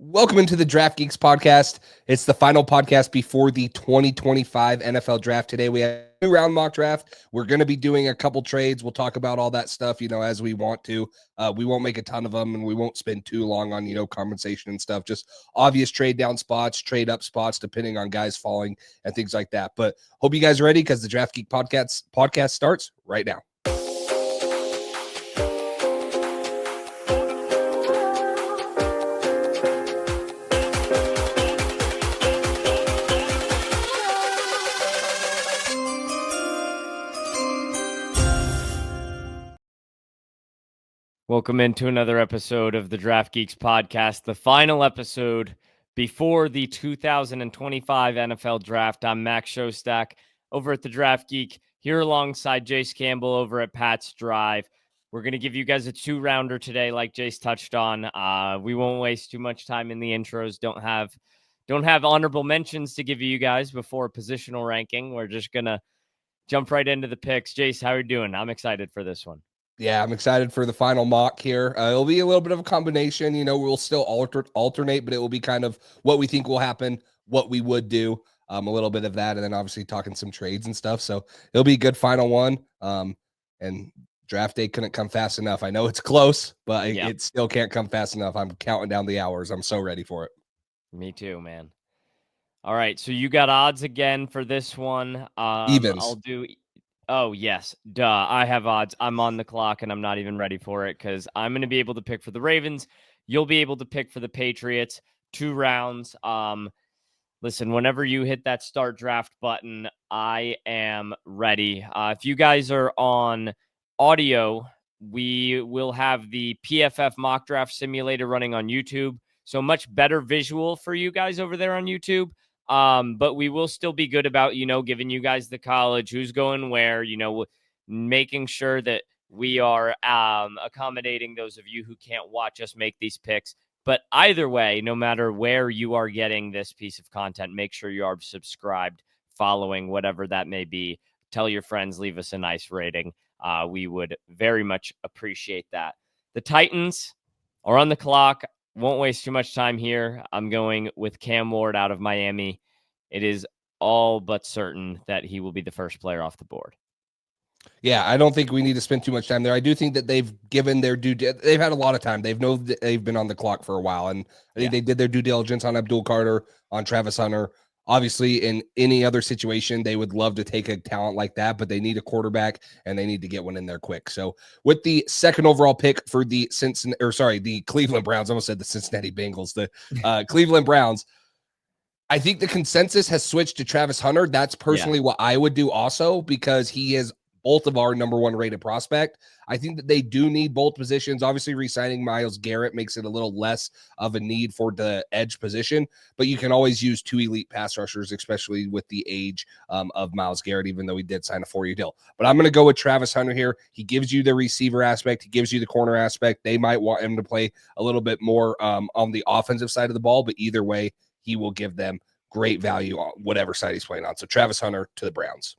Welcome into the Draft Geeks podcast. It's the final podcast before the 2025 NFL draft. Today we have a new round mock draft. We're going to be doing a couple trades. We'll talk about all that stuff, as we want to. We won't make a ton of them, and we won't spend too long on, compensation and stuff. Just obvious trade down spots, trade up spots, depending on guys falling and things like that. But hope you guys are ready because the Draft Geek podcast starts right now. Welcome into another episode of the Draft Geeks podcast, the final episode before the 2025 NFL draft. I'm Max Shostak over at the Draft Geek, here alongside Jace Campbell over at Pat's Drive. We're going to give you guys a two-rounder today, like Jace touched on. We won't waste too much time in the intros. Don't have honorable mentions to give you guys before positional ranking. We're just going to jump right into the picks. Jace, how are you doing? I'm excited for this one. Yeah, I'm excited for the final mock here. It'll be a little bit of a combination. We'll still alternate, but it will be kind of what we think will happen, what we would do, a little bit of that, and then obviously talking some trades and stuff. So it'll be a good final one. And draft day couldn't come fast enough. I know it's close, but it still can't come fast enough. I'm counting down the hours. I'm so ready for it. Me too, man. All right, so you got odds again for this one. Evens. Oh, yes. Duh. I have odds. I'm on the clock, and I'm not even ready for it because I'm going to be able to pick for the Ravens. You'll be able to pick for the Patriots. 2 rounds. Listen, whenever you hit that start draft button, I am ready. If you guys are on audio, we will have the PFF mock draft simulator running on YouTube. So much better visual for you guys over there on YouTube. But we will still be good about, giving you guys the college, who's going where, making sure that we are accommodating those of you who can't watch us make these picks. But either way, no matter where you are getting this piece of content, make sure you are subscribed, following, whatever that may be. Tell your friends, leave us a nice rating. We would very much appreciate that. The Titans are on the clock. Won't waste too much time here. I'm going with Cam Ward out of Miami. It is all but certain that he will be the first player off the board. Yeah, I don't think we need to spend too much time there. I do think that they've given their they've had a lot of time. They've been on the clock for a while, and I think they did their due diligence on Abdul Carter, on Travis Hunter. Obviously, in any other situation, they would love to take a talent like that, but they need a quarterback and they need to get one in there quick. So, with the second overall pick for the Cleveland Browns, I almost said the Cincinnati Bengals, the Cleveland Browns. I think the consensus has switched to Travis Hunter. That's personally what I would do also, because he is both of our number 1 rated prospect. I think that they do need both positions. Obviously, re-signing Myles Garrett makes it a little less of a need for the edge position, but you can always use 2 elite pass rushers, especially with the age of Myles Garrett, even though he did sign a 4-year deal. But I'm going to go with Travis Hunter here. He gives you the receiver aspect. He gives you the corner aspect. They might want him to play a little bit more on the offensive side of the ball, but either way, he will give them great value on whatever side he's playing on. So Travis Hunter to the Browns.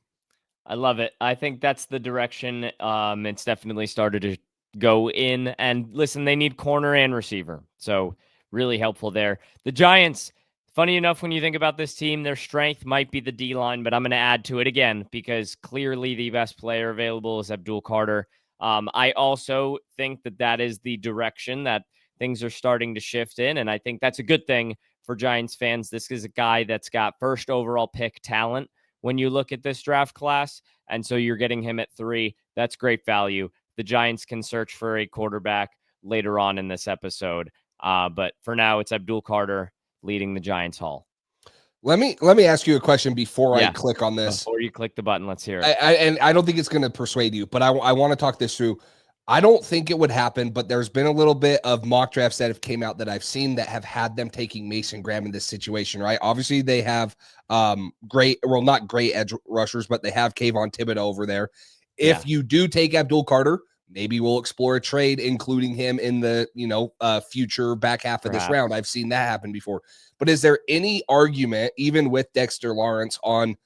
I love it. I think that's the direction it's definitely started to go in. And listen, they need corner and receiver. So really helpful there. The Giants, funny enough, when you think about this team, their strength might be the D-line, but I'm going to add to it again because clearly the best player available is Abdul Carter. I also think that is the direction that things are starting to shift in, and I think that's a good thing for Giants fans. This is a guy that's got first overall pick talent when you look at this draft class, and so you're getting him at 3. That's great value. The Giants can search for a quarterback later on in this episode, but for now, it's Abdul Carter leading the Giants haul. Let me ask you a question before I click on this. Before you click the button, let's hear it. And I don't think it's going to persuade you, but I want to talk this through. I don't think it would happen, but there's been a little bit of mock drafts that have came out that I've seen that have had them taking Mason Graham in this situation, right? Obviously, they have not great edge rushers, but they have Kayvon Thibodeaux over there. If you do take Abdul Carter, maybe we'll explore a trade, including him in the future back half of this round. I've seen that happen before. But is there any argument, even with Dexter Lawrence on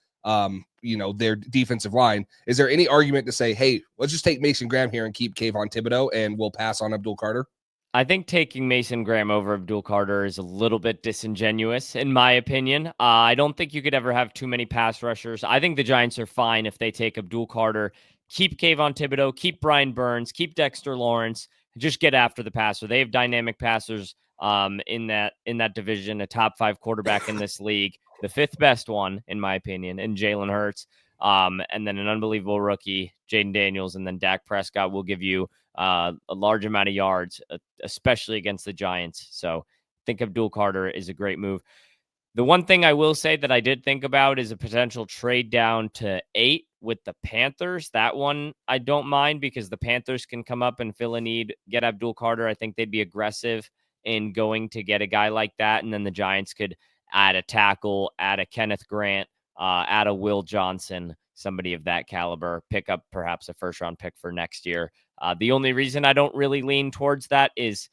their defensive line, is there any argument to say, hey, let's just take Mason Graham here and keep Kayvon Thibodeaux and we'll pass on Abdul Carter? I think taking Mason Graham over Abdul Carter is a little bit disingenuous, in my opinion. I don't think you could ever have too many pass rushers. I think the Giants are fine if they take Abdul Carter, keep Kayvon Thibodeau, keep Brian Burns, keep Dexter Lawrence, just get after the passer. They have dynamic passers in that division, a top 5 quarterback in this league, the 5th best one, in my opinion, in Jalen Hurts. And then an unbelievable rookie, Jaden Daniels, and then Dak Prescott will give you a large amount of yards, especially against the Giants. So I think Abdul Carter is a great move. The one thing I will say that I did think about is a potential trade down to 8 with the Panthers. That one I don't mind because the Panthers can come up and fill a need, get Abdul Carter. I think they'd be aggressive in going to get a guy like that. And then the Giants could add a tackle, add a Kenneth Grant, add a Will Johnson, somebody of that caliber, pick up perhaps a first-round pick for next year. The only reason I don't really lean towards that is,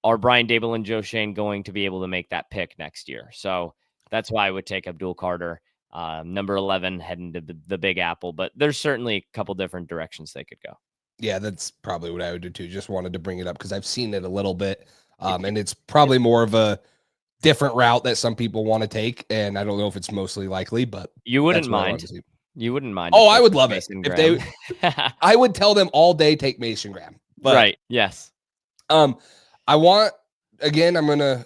are Brian Dable and Joe Shane going to be able to make that pick next year? So that's why I would take Abdul Carter, number 11, heading to the Big Apple. But there's certainly a couple different directions they could go. Yeah, that's probably what I would do too. Just wanted to bring it up because I've seen it a little bit. And it's probably more of a different route that some people want to take. And I don't know if it's mostly likely, but you wouldn't mind. You wouldn't mind. Oh, I would love Mason it. Graham. If they, I would tell them all day, take Mason Graham. But, right. Yes. I want, again, I'm going to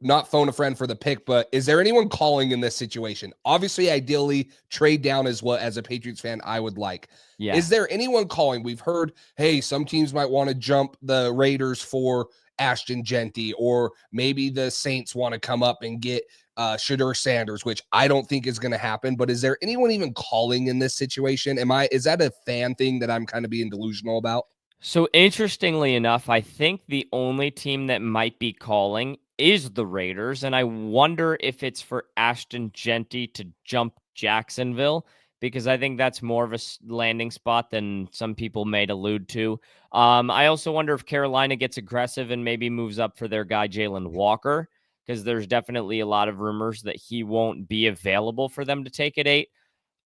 not phone a friend for the pick, but is there anyone calling in this situation? Obviously, ideally, trade down is what, as a Patriots fan, I would like. Yeah. Is there anyone calling? We've heard, hey, some teams might want to jump the Raiders for Ashton Jeanty, or maybe the Saints want to come up and get Shedeur Sanders, which I don't think is going to happen. But is there anyone even calling in this situation? Is that a fan thing that I'm kind of being delusional about? So interestingly enough, I think the only team that might be calling is the Raiders. And I wonder if it's for Ashton Jeanty to jump Jacksonville, because I think that's more of a landing spot than some people may allude to. I also wonder if Carolina gets aggressive and maybe moves up for their guy, Jalen Walker, because there's definitely a lot of rumors that he won't be available for them to take at 8.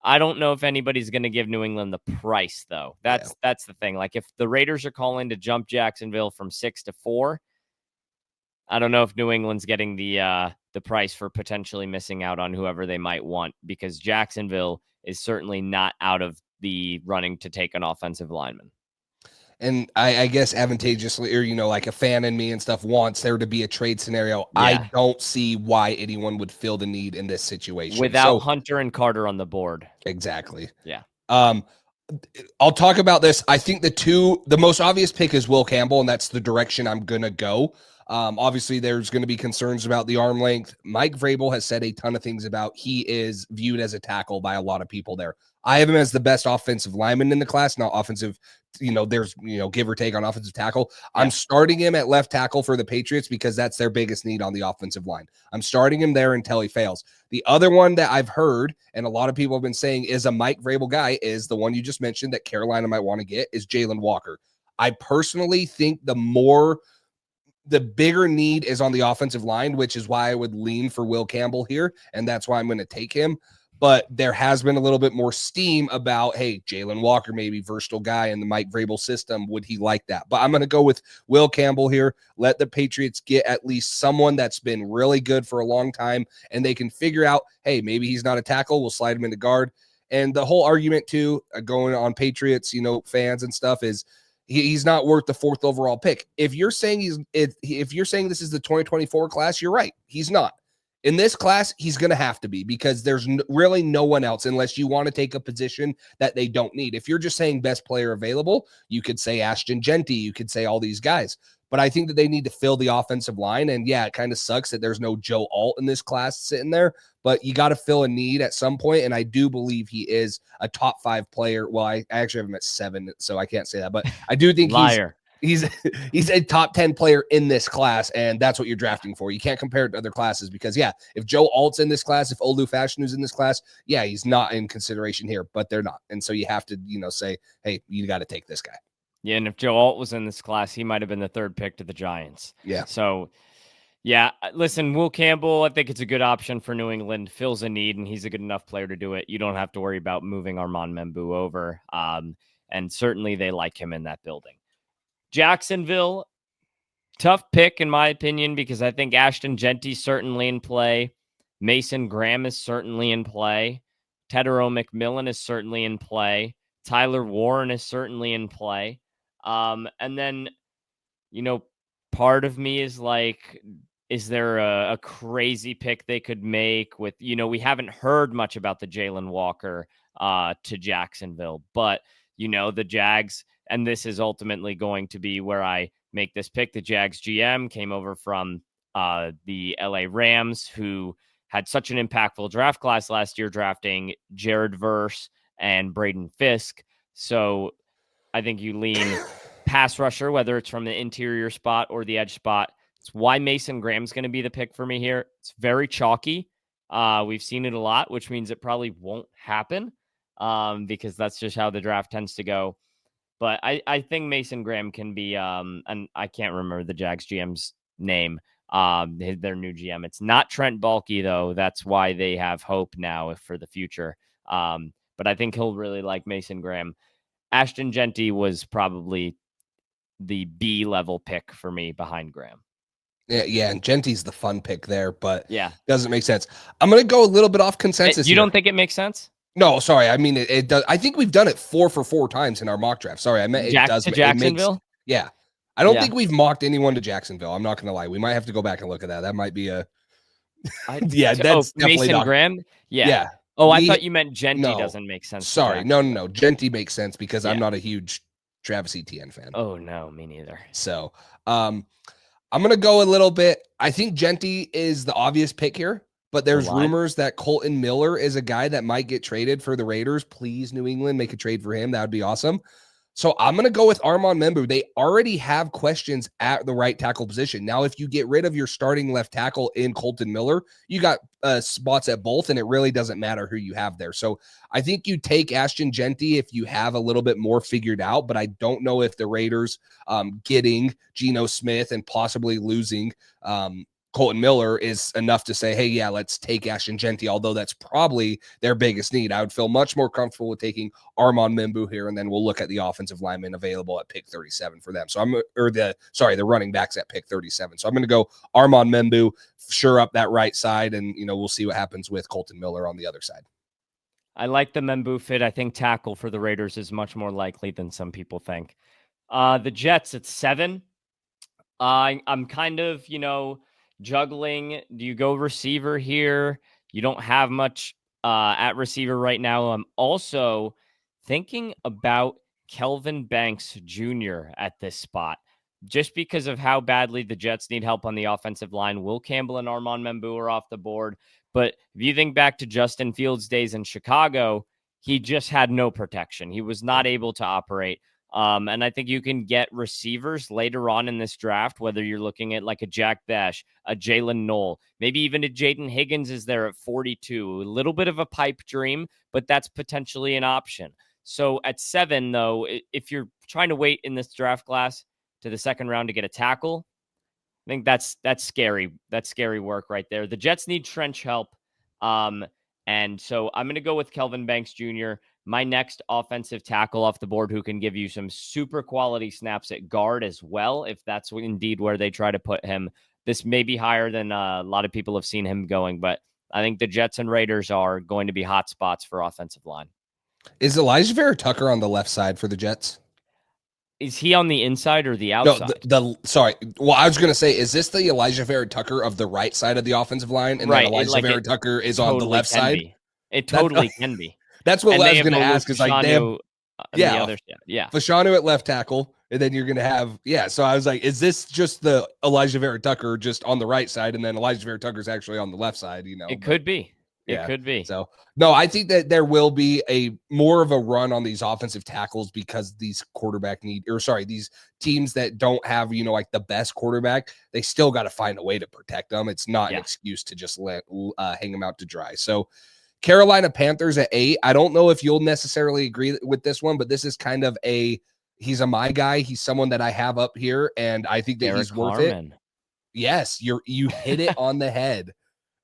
I don't know if anybody's going to give New England the price, though. That's the thing. Like, if the Raiders are calling to jump Jacksonville from 6 to 4, I don't know if New England's getting the price for potentially missing out on whoever they might want, because Jacksonville is certainly not out of the running to take an offensive lineman. And I guess advantageously, or, like a fan in me and stuff wants there to be a trade scenario. Yeah. I don't see why anyone would feel the need in this situation. Without Hunter and Carter on the board. Exactly. Yeah. I'll talk about this. I think the most obvious pick is Will Campbell, and that's the direction I'm going to go. Obviously, there's going to be concerns about the arm length. Mike Vrabel has said a ton of things about he is viewed as a tackle by a lot of people there. I have him as the best offensive lineman in the class, not offensive. There's, give or take on offensive tackle. Yeah. I'm starting him at left tackle for the Patriots because that's their biggest need on the offensive line. I'm starting him there until he fails. The other one that I've heard, and a lot of people have been saying is a Mike Vrabel guy, is the one you just mentioned that Carolina might want to get, is Jalen Walker. I personally think the bigger need is on the offensive line, which is why I would lean for Will Campbell here, and that's why I'm going to take him. But there has been a little bit more steam about, hey, Jalen Walker, maybe versatile guy in the Mike Vrabel system. Would he like that? But I'm going to go with Will Campbell here. Let the Patriots get at least someone that's been really good for a long time, and they can figure out, hey, maybe he's not a tackle. We'll slide him into guard. And the whole argument, too, going on Patriots, fans and stuff is, he's not worth the 4th overall pick. If you're saying if you're saying this is the 2024 class, you're right. He's not. In this class, he's going to have to be, because there's really no one else unless you want to take a position that they don't need. If you're just saying best player available, you could say Ashton Jeanty, you could say all these guys. But I think that they need to fill the offensive line. And yeah, it kind of sucks that there's no Joe Alt in this class sitting there, but you got to fill a need at some point. And I do believe he is a top 5 player. Well, I actually have him at 7, so I can't say that, but I do think he's a top 10 player in this class, and that's what you're drafting for. You can't compare it to other classes because, yeah, if Joe Alt's in this class, if Olu Fashanu's in this class, yeah, he's not in consideration here, but they're not. And so you have to, say, hey, you got to take this guy. Yeah, and if Joe Alt was in this class, he might have been the 3rd pick to the Giants. Yeah. So, yeah, listen, Will Campbell, I think it's a good option for New England. Fills a need, and he's a good enough player to do it. You don't have to worry about moving Armand Membou over. And certainly they like him in that building. Jacksonville, Tough pick, in my opinion, because I think Ashton Genty's certainly in play. Mason Graham is certainly in play. Tedero McMillan is certainly in play. Tyler Warren is certainly in play. And then, part of me is like, is there a crazy pick they could make with, we haven't heard much about the Jalen Walker to Jacksonville, but, the Jags, and this is ultimately going to be where I make this pick. The Jags GM came over from the LA Rams, who had such an impactful draft class last year, drafting Jared Verse and Braden Fisk. So I think you lean pass rusher, whether it's from the interior spot or the edge spot. It's why Mason Graham's going to be the pick for me here. It's very chalky. We've seen it a lot, which means it probably won't happen because that's just how the draft tends to go. But I think Mason Graham can be, and I can't remember the Jags GM's name, their new GM. It's not Trent Baalke, though. That's why they have hope now for the future. But I think he'll really like Mason Graham. Ashton Genty was probably the B level pick for me behind Graham. Yeah, and Genty's the fun pick there, but yeah, doesn't make sense. I'm going to go a little bit off consensus. You don't think it makes sense? No, sorry. I mean, it does. I think we've done it 4 for 4 times in our mock draft. Sorry, I meant it does. To Jacksonville? Yeah. I don't think we've mocked anyone to Jacksonville. I'm not going to lie. We might have to go back and look at that. That might be a. Yeah, that's definitely Mason Graham? Yeah. Oh, I thought you meant Genty doesn't make sense. Sorry. No. Genty makes sense because I'm not a huge Travis Etienne fan. Oh, no, me neither. So, I'm going to go a little bit. I think Genty is the obvious pick here, but there's rumors that Kolton Miller is a guy that might get traded for the Raiders. Please, New England, make a trade for him. That would be awesome. So I'm going to go with Armand Membou. They already have questions at the right tackle position. Now, if you get rid of your starting left tackle in Kolton Miller, you got spots at both, and it really doesn't matter who you have there. So I think you take Ashton Genty if you have a little bit more figured out, but I don't know if the Raiders getting Geno Smith and possibly losing Kolton Miller is enough to say, hey, yeah, let's take Ashton Genty, although that's probably their biggest need. I would feel much more comfortable with taking Armand Membou here, and then we'll look at the offensive lineman available at pick 37 for them. So the running backs at pick 37. So I'm going to go Armand Membou, sure up that right side, and we'll see what happens with Kolton Miller on the other side. I like the Membou fit. I think tackle for the Raiders is much more likely than some people think. The Jets at 7. I'm kind of, juggling. Do you go receiver here? You don't have much at receiver right now. I'm also thinking about Kelvin Banks Jr. at this spot, just because of how badly the Jets need help on the offensive line. Will Campbell and Armand Membou are off the board. But if you think back to Justin Fields' days in Chicago, he just had no protection. He was not able to operate. And I think you can get receivers later on in this draft, whether you're looking at like a Jack Bash, a Jalen Knoll, maybe even a Jaden Higgins is there at 42. A little bit of a pipe dream, but that's potentially an option. So at 7, though, if you're trying to wait in this draft class to the second round to get a tackle, I think that's scary. That's scary work right there. The Jets need trench help. And so I'm going to go with Kelvin Banks Jr., my next offensive tackle off the board, who can give you some super quality snaps at guard as well, if that's indeed where they try to put him. This may be higher than a lot of people have seen him going, but I think the Jets and Raiders are going to be hot spots for offensive line. Is Elijah Vera Tucker on the left side for the Jets? Is he on the inside or the outside? No, sorry. Well, I was going to say, is this the Elijah Vera Tucker of the right side of the offensive line? And then Elijah Vera Tucker is on the left side? It totally can be. That's what I was going to ask. Is like, Fashanu at left tackle, and then you're going to have So I was like, is this just the Elijah Vera Tucker just on the right side, and then Elijah Vera Tucker's actually on the left side? It could be. It could be. So no, I think that there will be a more of a run on these offensive tackles because these these teams that don't have like the best quarterback, they still got to find a way to protect them. It's not an excuse to just hang them out to dry. So Carolina Panthers at 8. I don't know if you'll necessarily agree with this one, but this is kind of he's a my guy. He's someone that I have up here, and I think that he's worth it. Yes, you hit it on the head.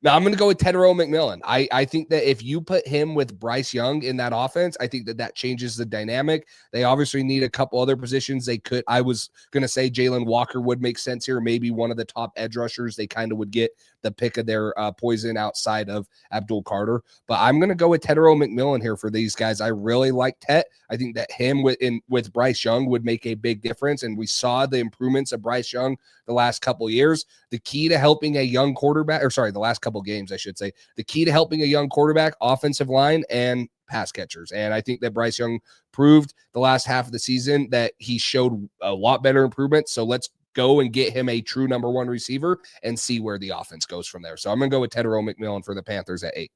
Now I'm going to go with Tedero McMillan. I think that if you put him with Bryce Young in that offense, I think that changes the dynamic. They obviously need a couple other positions. I was going to say Jalen Walker would make sense here. Maybe one of the top edge rushers. They kind of would get the pick of their poison outside of Abdul Carter. But I'm going to go with Tedero McMillan here for these guys. I really like Tet. I think that him with Bryce Young would make a big difference. And we saw the improvements of Bryce Young the last couple of years. The key to helping a young quarterback, the last couple of games, I should say, the key to helping a young quarterback, offensive line and pass catchers. And I think that Bryce Young proved the last half of the season that he showed a lot better improvement. So let's go and get him a true number one receiver and see where the offense goes from there. So I'm going to go with Tedero McMillan for the Panthers at 8.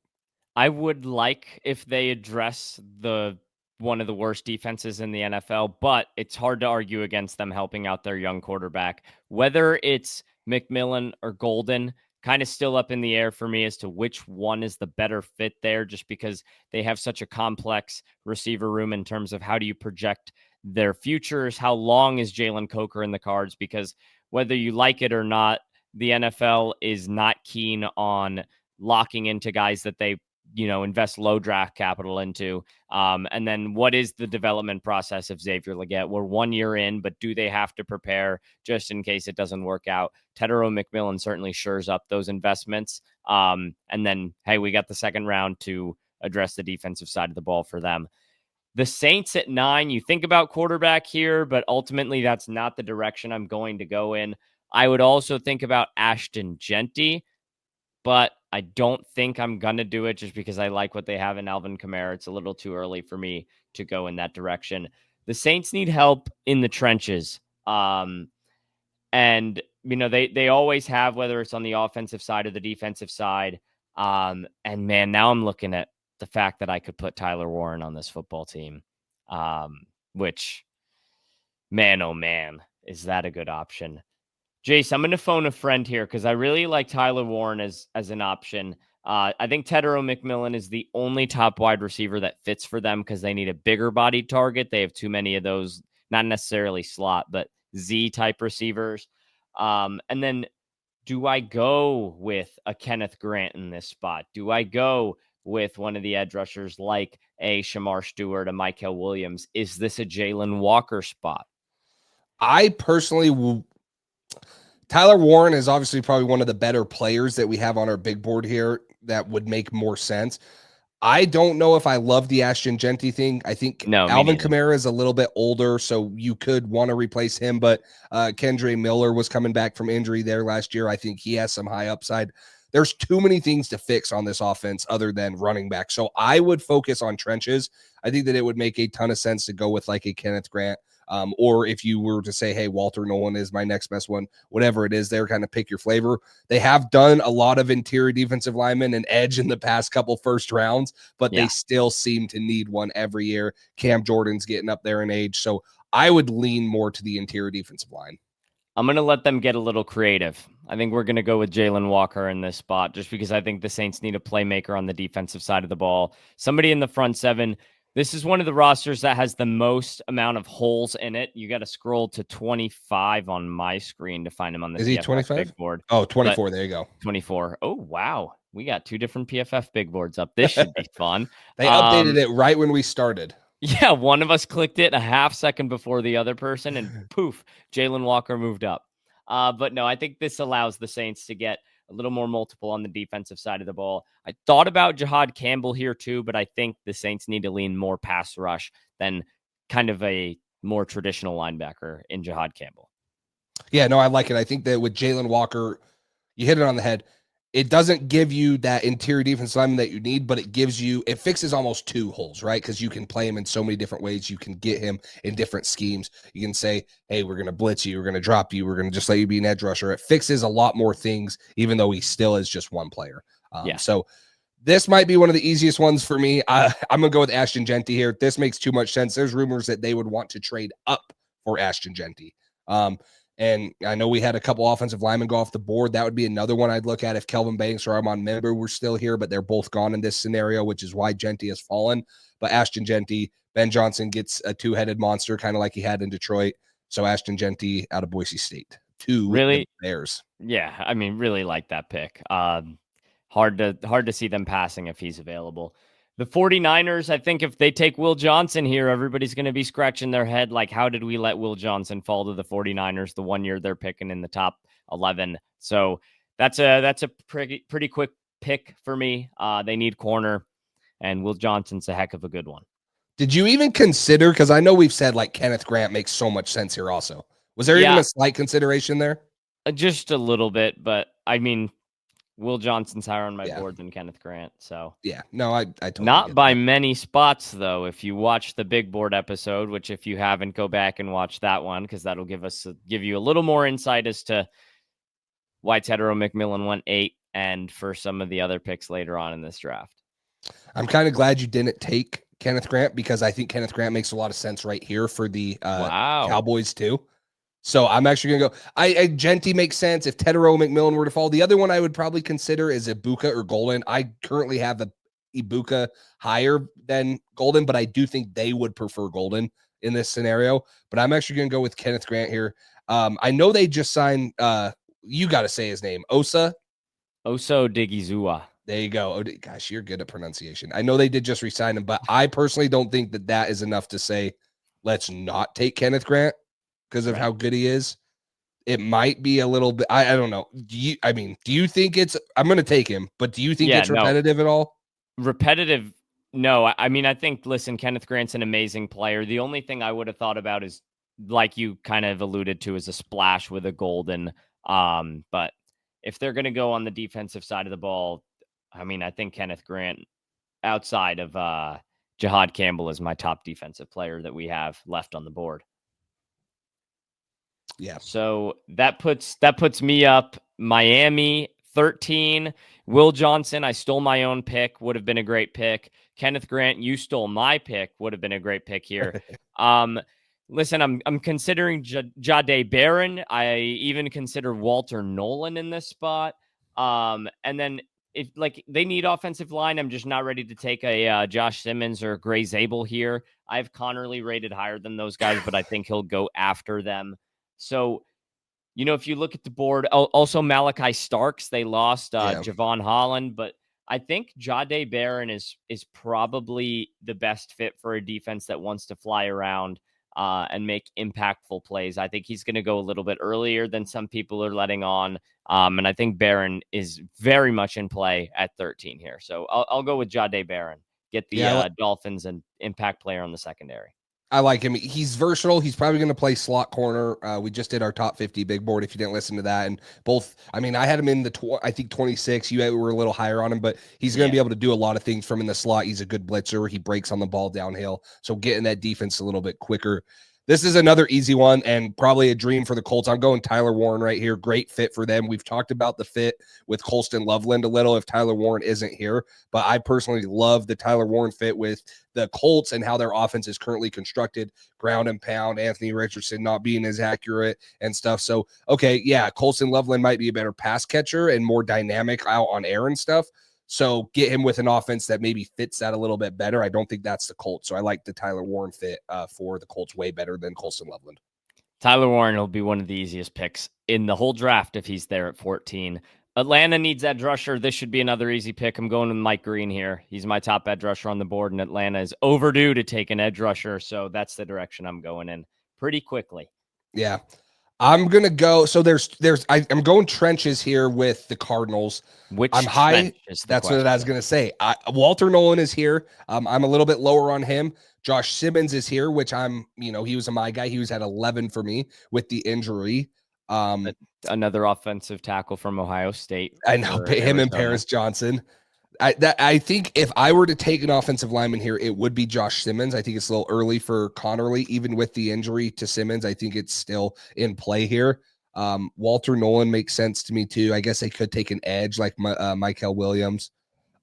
I would like if they address one of the worst defenses in the NFL, but it's hard to argue against them helping out their young quarterback. Whether it's McMillan or Golden, kind of still up in the air for me as to which one is the better fit there, just because they have such a complex receiver room in terms of how do you project their futures, how long is Jalen Coker in the cards, because whether you like it or not, the NFL is not keen on locking into guys that they invest low draft capital into. And then what is the development process of Xavier Legette? We're 1 year in, but do they have to prepare just in case it doesn't work out? Tedero McMillan certainly shores up those investments. And then, hey, we got the second round to address the defensive side of the ball for them. The Saints at 9, you think about quarterback here, but ultimately that's not the direction I'm going to go in. I would also think about Ashton Jeanty, but I don't think I'm going to do it just because I like what they have in Alvin Kamara. It's a little too early for me to go in that direction. The Saints need help in the trenches. And, they always have, whether it's on the offensive side or the defensive side. And man, now I'm looking at the fact that I could put Tyler Warren on this football team, which, man, oh man, is that a good option? Jace, I'm going to phone a friend here because I really like Tyler Warren as an option. I think Tedero McMillan is the only top wide receiver that fits for them because they need a bigger body target. They have too many of those, not necessarily slot, but Z type receivers. And then do I go with a Kenneth Grant in this spot? Do I go with one of the edge rushers like a Shamar Stewart, a Michael Williams? Is this a Jalen Walker spot? I personally will. Tyler Warren is obviously probably one of the better players that we have on our big board here that would make more sense. I don't know if I love the Ashton Jeanty thing. I think Alvin Kamara is a little bit older, so you could want to replace him, but Kendre Miller was coming back from injury there last year. I think he has some high upside. There's too many things to fix on this offense other than running back. So I would focus on trenches. I think that it would make a ton of sense to go with like a Kenneth Grant. Or if you were to say, hey, Walter Nolan is my next best one, whatever it is there, kind of pick your flavor. They have done a lot of interior defensive linemen and edge in the past couple first rounds, but they still seem to need one every year. Cam Jordan's getting up there in age. So I would lean more to the interior defensive line. I'm going to let them get a little creative. I think we're going to go with Jalen Walker in this spot just because I think the Saints need a playmaker on the defensive side of the ball. Somebody in the front seven. This is one of the rosters that has the most amount of holes in it. You got to scroll to 25 on my screen to find him on the PFF 25 big board. Oh, 24. There you go. 24. Oh, wow. We got 2 different PFF big boards up. This should be fun. They updated it right when we started. Yeah, one of us clicked it a half second before the other person, and poof, Jalen Walker moved up. But no, I think this allows the Saints to get a little more multiple on the defensive side of the ball. I thought about Jihad Campbell here too, but I think the Saints need to lean more pass rush than kind of a more traditional linebacker in Jihad Campbell. Yeah, no, I like it. I think that with Jalen Walker, you hit it on the head. It doesn't give you that interior defense lineman that you need, but it fixes almost 2 holes, right? Because you can play him in so many different ways. You can get him in different schemes. You can say, hey, we're going to blitz you. We're going to drop you. We're going to just let you be an edge rusher. It fixes a lot more things, even though he still is just one player. So this might be one of the easiest ones for me. I'm going to go with Ashton Jeanty here. This makes too much sense. There's rumors that they would want to trade up for Ashton Jeanty. And I know we had a couple offensive linemen go off the board. That would be another one I'd look at if Kelvin Banks or Armand Member were still here, but they're both gone in this scenario, which is why Jeanty has fallen. But Ashton Jeanty, Ben Johnson gets a 2-headed monster, kind of like he had in Detroit. So Ashton Jeanty out of Boise State. 2 really Bears. Yeah, I mean, really like that pick. hard to see them passing if he's available. The 49ers, I think if they take Will Johnson here, everybody's going to be scratching their head like, how did we let Will Johnson fall to the 49ers the one year they're picking in the top 11? So that's a pretty quick pick for me. They need corner, and Will Johnson's a heck of a good one. Did you even consider, because I know we've said like Kenneth Grant makes so much sense here also. Was there even a slight consideration there? Just a little bit, but I mean, Will Johnson's higher on my board than Kenneth Grant. So yeah, no, I totally not by many spots though. If you watch the big board episode, which if you haven't, go back and watch that one because that'll give you a little more insight as to why Tetairoa McMillan went 8 and for some of the other picks later on in this draft. I'm kind of glad you didn't take Kenneth Grant because I think Kenneth Grant makes a lot of sense right here for the Cowboys too. So I'm actually going to go. Genty makes sense. If Tetairoa McMillan were to fall, the other one I would probably consider is Ibuka or Golden. I currently have Ibuka higher than Golden, but I do think they would prefer Golden in this scenario. But I'm actually going to go with Kenneth Grant here. I know they just signed, you got to say his name, Osa Odigizua. There you go. Oh, gosh, you're good at pronunciation. I know they did just resign him, but I personally don't think that is enough to say, let's not take Kenneth Grant because of how good he is. It might be a little bit. I don't know. Do you think it's? I'm going to take him, but do you think it's repetitive at all? Repetitive? No. I mean, I think. Listen, Kenneth Grant's an amazing player. The only thing I would have thought about is, like you kind of alluded to, is a splash with a Golden. But if they're going to go on the defensive side of the ball, I mean, I think Kenneth Grant, outside of Jihad Campbell, is my top defensive player that we have left on the board. Yeah. So that puts me up. Miami 13. Will Johnson, I stole my own pick. Would have been a great pick. Kenneth Grant, you stole my pick. Would have been a great pick here. Listen, I'm considering Jahdae Barron. I even consider Walter Nolan in this spot. And then if they need offensive line, I'm just not ready to take a Josh Simmons or Gray Zabel here. I have Connerly rated higher than those guys, but I think he'll go after them. So, if you look at the board, also Malachi Starks, they lost Javon Holland, but I think Jahdae Barron is probably the best fit for a defense that wants to fly around and make impactful plays. I think he's going to go a little bit earlier than some people are letting on. And I think Barron is very much in play at 13 here. So I'll go with Jahdae Barron. Get the Dolphins and impact player on the secondary. I like him. He's versatile. He's probably going to play slot corner. We just did our top 50 big board if you didn't listen to that. And I had him in the, I think 26. You were a little higher on him, but he's going to be able to do a lot of things from in the slot. He's a good blitzer. He breaks on the ball downhill. So getting that defense a little bit quicker. This is another easy one and probably a dream for the Colts. I'm going Tyler Warren right here. Great fit for them. We've talked about the fit with Colston Loveland a little if Tyler Warren isn't here, but I personally love the Tyler Warren fit with the Colts and how their offense is currently constructed, ground and pound, Anthony Richardson not being as accurate and stuff. So, okay, yeah, Colston Loveland might be a better pass catcher and more dynamic out on air and stuff. So get him with an offense that maybe fits that a little bit better. I don't think that's the Colts. So I like the Tyler Warren fit for the Colts way better than Colston Loveland. Tyler Warren will be one of the easiest picks in the whole draft if he's there at 14. Atlanta needs edge rusher. This should be another easy pick. I'm going with Mike Green here. He's my top edge rusher on the board, and Atlanta is overdue to take an edge rusher. So that's the direction I'm going in pretty quickly. Yeah. I'm going to go. So I'm going trenches here with the Cardinals. I'm high. That's what I was going to say. Walter Nolan is here. I'm a little bit lower on him. Josh Simmons is here, which he was my guy. He was at 11 for me with the injury. Another offensive tackle from Ohio State. I know him and Paris Johnson. I think if I were to take an offensive lineman here, it would be Josh Simmons. I think it's a little early for Connerly, even with the injury to Simmons. I think it's still in play here. Walter Nolan makes sense to me too. I guess they could take an edge like Michael Williams.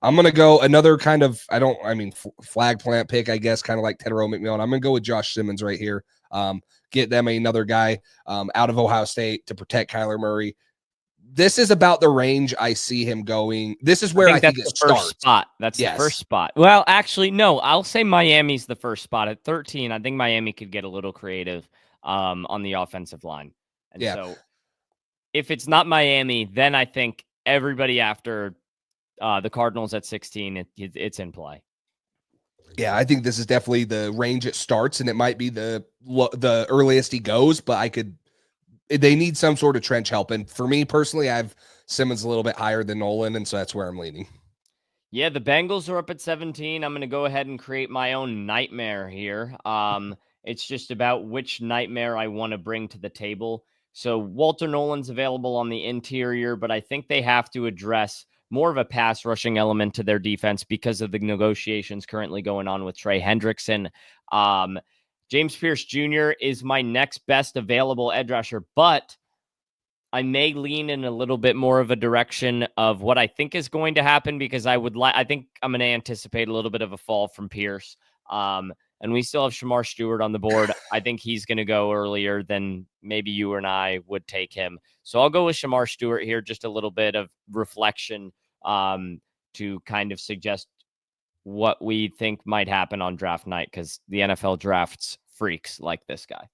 I'm going to go another kind of, flag plant pick, I guess, kind of like Tetairoa McMillan. I'm going to go with Josh Simmons right here. Get them another guy out of Ohio State to protect Kyler Murray. This is about the range I see him going. This is where I think it starts. That's the first spot. Well, actually, no. I'll say Miami's the first spot at 13. I think Miami could get a little creative on the offensive line. And so if it's not Miami, then I think everybody after the Cardinals at 16, it's in play. Yeah, I think this is definitely the range it starts, and it might be the earliest he goes, but they need some sort of trench help. And for me personally, I have Simmons a little bit higher than Nolan, and so that's where I'm leaning. Yeah, the Bengals are up at 17. I'm going to go ahead and create my own nightmare here. It's just about which nightmare I want to bring to the table. So Walter Nolan's available on the interior, but I think they have to address more of a pass rushing element to their defense because of the negotiations currently going on with Trey Hendrickson. James Pierce Jr. is my next best available edge rusher, but I may lean in a little bit more of a direction of what I think is going to happen because I think I'm going to anticipate a little bit of a fall from Pierce. And we still have Shamar Stewart on the board. I think he's going to go earlier than maybe you and I would take him. So I'll go with Shamar Stewart here, just a little bit of reflection to kind of suggest what we think might happen on draft night because the NFL drafts freaks like this guy.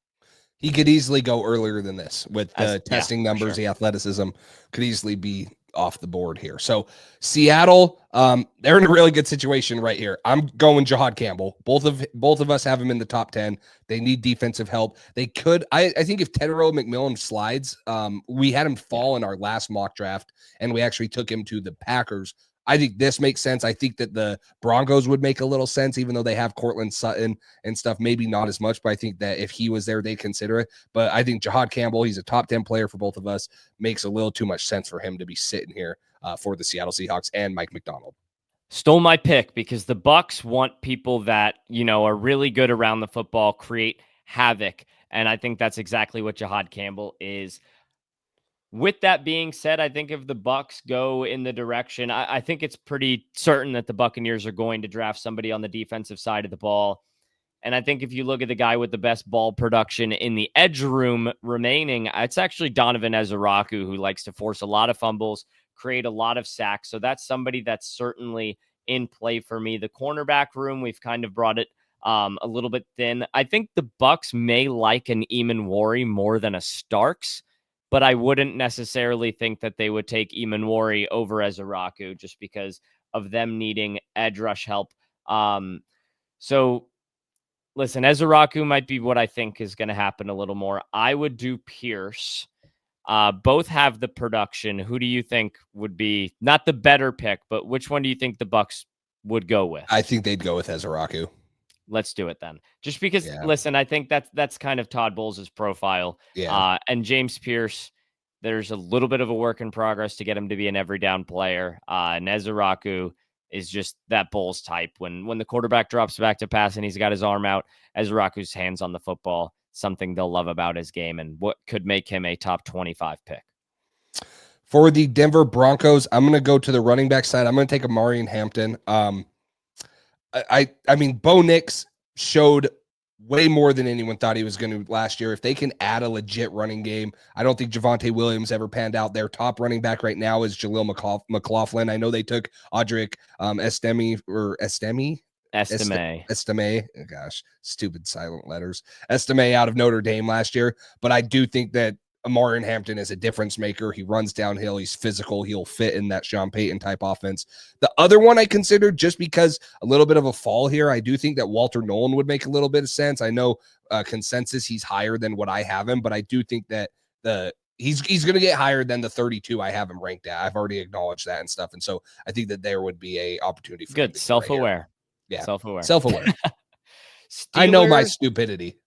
He could easily go earlier than this with the testing numbers. Sure. The athleticism could easily be off the board here. So Seattle, they're in a really good situation right here. I'm going Jihad Campbell. Both of us have him in the top 10. They need defensive help. They could, I think if Tetairoa McMillan slides, we had him fall in our last mock draft and we actually took him to the Packers. I think this makes sense. I think that the Broncos would make a little sense, even though they have Cortland Sutton and stuff, maybe not as much, but I think that if he was there, they consider it. But I think Jihad Campbell, he's a top 10 player for both of us, makes a little too much sense for him to be sitting here for the Seattle Seahawks and Mike McDonald. Stole my pick because the Bucs want people that, are really good around the football, create havoc. And I think that's exactly what Jihad Campbell is. With that being said, I think if the Bucs go in the direction, I think it's pretty certain that the Buccaneers are going to draft somebody on the defensive side of the ball. And I think if you look at the guy with the best ball production in the edge room remaining, it's actually Donovan Ezeraku, who likes to force a lot of fumbles, create a lot of sacks. So that's somebody that's certainly in play for me. The cornerback room, we've kind of brought it a little bit thin. I think the Bucs may like an Eamon more than a Starks, but I wouldn't necessarily think that they would take Eamon over Ezeraku just because of them needing edge rush help. So listen, Ezeraku might be what I think is going to happen a little more. I would do Pierce. Both have the production. Who do you think would be not the better pick, but which one do you think the Bucs would go with? I think they'd go with Ezeraku. Let's do it then. Just because, listen, I think that's kind of Todd Bowles' profile. Yeah. And James Pierce, there's a little bit of a work in progress to get him to be an every down player. And Ezeraku is just that Bowles type. When the quarterback drops back to pass and he's got his arm out, Ezeraku's hands on the football, something they'll love about his game and what could make him a top 25 pick. For the Denver Broncos, I'm going to go to the running back side. I'm going to take Amarian Hampton. I mean, Bo Nix showed way more than anyone thought he was going to last year. If they can add a legit running game, I don't think Javonte Williams ever panned out. Their top running back right now is Jaleel McLaughlin. I know they took Audric Estime. Oh, gosh, stupid silent letters. Estime out of Notre Dame last year, but I do think that Amarian Hampton is a difference maker. He runs downhill. He's physical. He'll fit in that Sean Payton type offense. The other one I considered, just because a little bit of a fall here, I do think that Walter Nolan would make a little bit of sense. I know consensus he's higher than what I have him, but I do think that he's going to get higher than the 32 I have him ranked at. I've already acknowledged that and stuff, and so I think that there would be a opportunity for good self-aware. Right, yeah, self-aware. I know my stupidity.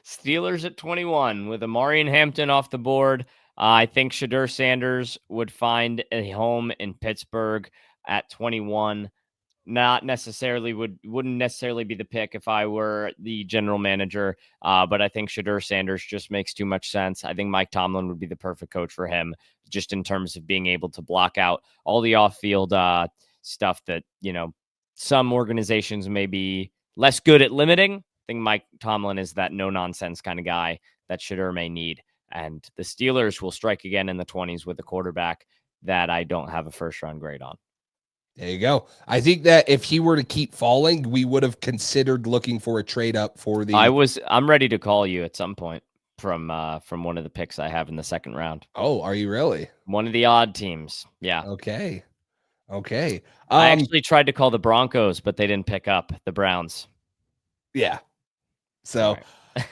Steelers at 21 with Amarian Hampton off the board. I think Shedeur Sanders would find a home in Pittsburgh at 21. Wouldn't necessarily be the pick if I were the general manager, but I think Shedeur Sanders just makes too much sense. I think Mike Tomlin would be the perfect coach for him, just in terms of being able to block out all the off-field stuff that, some organizations may be less good at limiting. I think Mike Tomlin is that no-nonsense kind of guy that Shedeur may need. And the Steelers will strike again in the 20s with a quarterback that I don't have a first-round grade on. There you go. I think that if he were to keep falling, we would have considered looking for a trade up for the... I'm ready to call you at some point from one of the picks I have in the second round. Oh, are you really? One of the odd teams. Yeah. Okay. Okay. I actually tried to call the Broncos, but they didn't pick up the Browns. Yeah. So Right.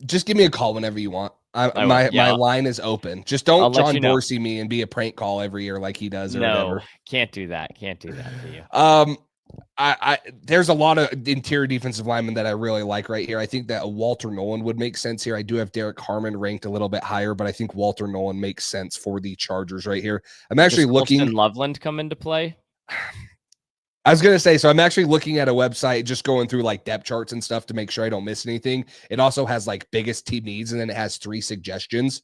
just give me a call whenever you want. I will. My Yeah, line is open. Just I'll don't let John you know. Dorsey me and be a prank call every year like he does or No, whatever. can't do that. Can't do that to you. I there's a lot of interior defensive linemen that I really like right here. I think that a Walter Nolan would make sense here. I do have Derek Harmon ranked a little bit higher, but I think Walter Nolan makes sense for the Chargers right here. I'm actually Does looking. Colston Loveland come into play? I was going to say, so I'm actually looking at a website, just going through like depth charts and stuff to make sure I don't miss anything. It also has like biggest team needs, and then it has 3 suggestions.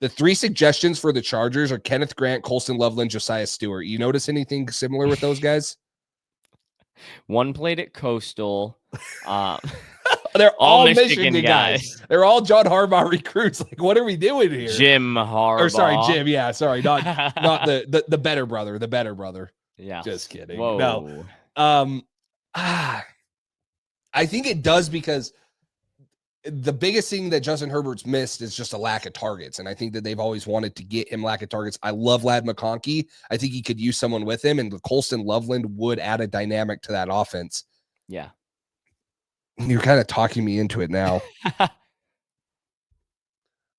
The 3 suggestions for the Chargers are Kenneth Grant, Colston Loveland, Josiah Stewart. You notice anything similar with those guys? One played at Coastal. They're all Michigan guys. They're all John Harbaugh recruits. Like, what are we doing here? Jim Harbaugh. Or sorry, Jim. Yeah, sorry, not the better brother. The better brother. Yeah. Just kidding. Whoa. No. I think it does because the biggest thing that Justin Herbert's missed is just a lack of targets. And I think that they've always wanted to get him lack of targets. I love Ladd McConkey. I think he could use someone with him, and the Colston Loveland would add a dynamic to that offense. Yeah. You're kind of talking me into it now. I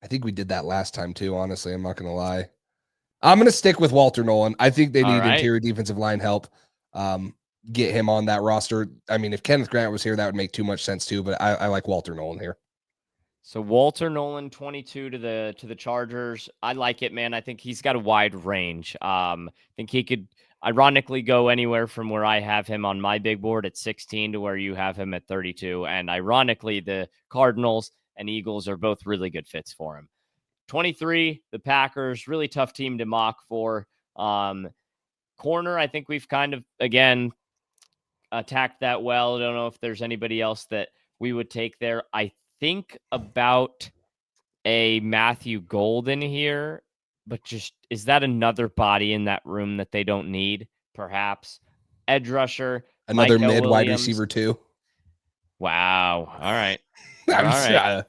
think we did that last time too, honestly. I'm not going to lie. I'm going to stick with Walter Nolan. I think they need interior defensive line help. Get him on that roster. I mean, if Kenneth Grant was here, that would make too much sense too, but I like Walter Nolan here. So Walter Nolan, 22 to the Chargers. I like it, man. I think he's got a wide range. I think he could ironically go anywhere from where I have him on my big board at 16 to where you have him at 32. And ironically, the Cardinals and Eagles are both really good fits for him. 23, the Packers, really tough team to mock for. Corner, I think we've kind of, again, attacked that well. I don't know if there's anybody else that we would take there. I think about a Matthew Golden here, but just is that another body in that room that they don't need? Perhaps. Edge rusher. Another Micah mid wide Williams. receiver too. Wow. All right. I'm All right.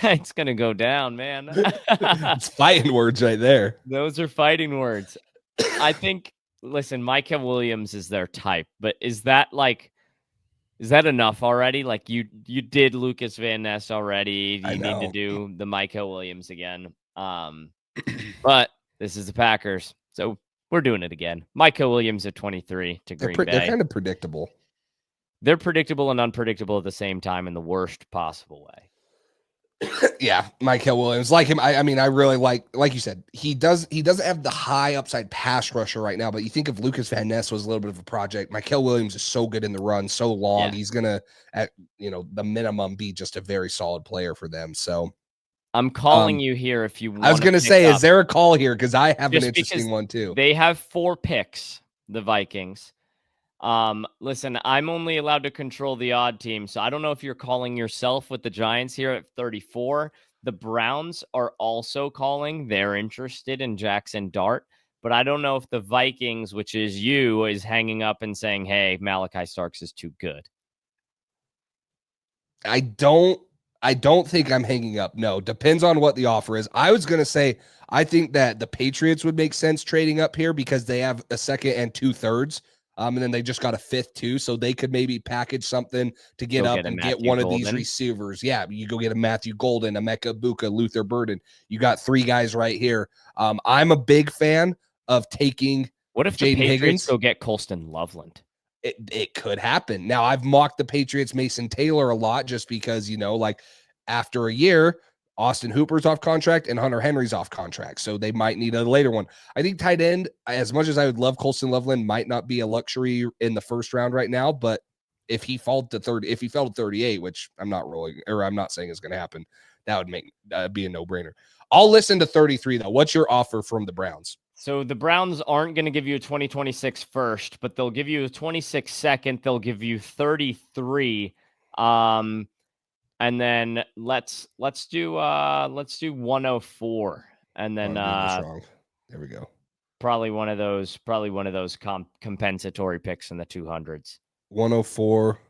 It's going to go down, man. It's fighting words right there. Those are fighting words. I think, listen, Micah Williams is their type, but is that enough already? Like you did Lucas Van Ness already. You need to do the Micah Williams again. But this is the Packers, so we're doing it again. Micah Williams at 23 to Green Bay. They're kind of predictable. They're predictable and unpredictable at the same time in the worst possible way. Yeah, Micah Williams, like him. I mean, I really like you said, he doesn't have the high upside pass rusher right now, but you think if Lucas Van Ness was a little bit of a project, Micah Williams is so good in the run, so long. Yeah. He's gonna, at the minimum, be just a very solid player for them. So I'm calling you here if you want. I was gonna say, is there a call here? Because I have an interesting one too. They have 4 picks, the Vikings. Listen, I'm only allowed to control the odd team, so I don't know if you're calling yourself with the Giants here at 34. The Browns are also calling. They're interested in Jackson Dart, but I don't know if the Vikings, which is you, is hanging up and saying, hey, Malachi Starks is too good. I don't think I'm hanging up. No, depends on what the offer is. I was going to say, I think that the Patriots would make sense trading up here because they have a second and 2/3. And then they just got a 5th too. So they could maybe package something to get up and get one of these receivers. Yeah. You go get a Matthew Golden, a Mecca Buka, Luther Burden. You got 3 guys right here. I'm a big fan of taking. What if the Patriots Higgins. Go get Colston Loveland? It could happen. Now I've mocked the Patriots Mason Taylor a lot just because, like after a year, Austin Hooper's off contract and Hunter Henry's off contract. So they might need a later one. I think tight end, as much as I would love Colston Loveland, might not be a luxury in the first round right now. But if he fell to 38, which I'm not saying is going to happen, that would make be a no-brainer. I'll listen to 33 though. What's your offer from the Browns? So the Browns aren't going to give you a 2026 first, but they'll give you a 26 second. They'll give you 33. And then let's do 104, and then there we go. Probably one of those compensatory picks in the 200s. 104.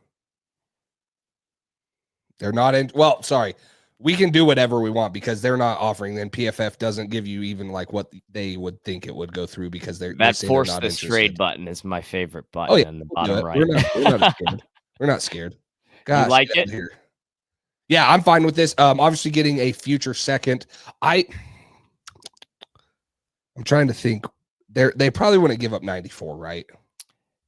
They're not in. Well, sorry. we can do whatever we want because they're not offering. Then PFF doesn't give you even like what they would think it would go through because they That say they're force not this interested. trade button is my favorite Oh button yeah, in the we'll do bottom it. right. We're not scared. We're not scared. Gosh, You like get out it? of here. Yeah, I'm fine with this. Obviously getting a future second. I'm trying to think. They probably wouldn't give up 94, right?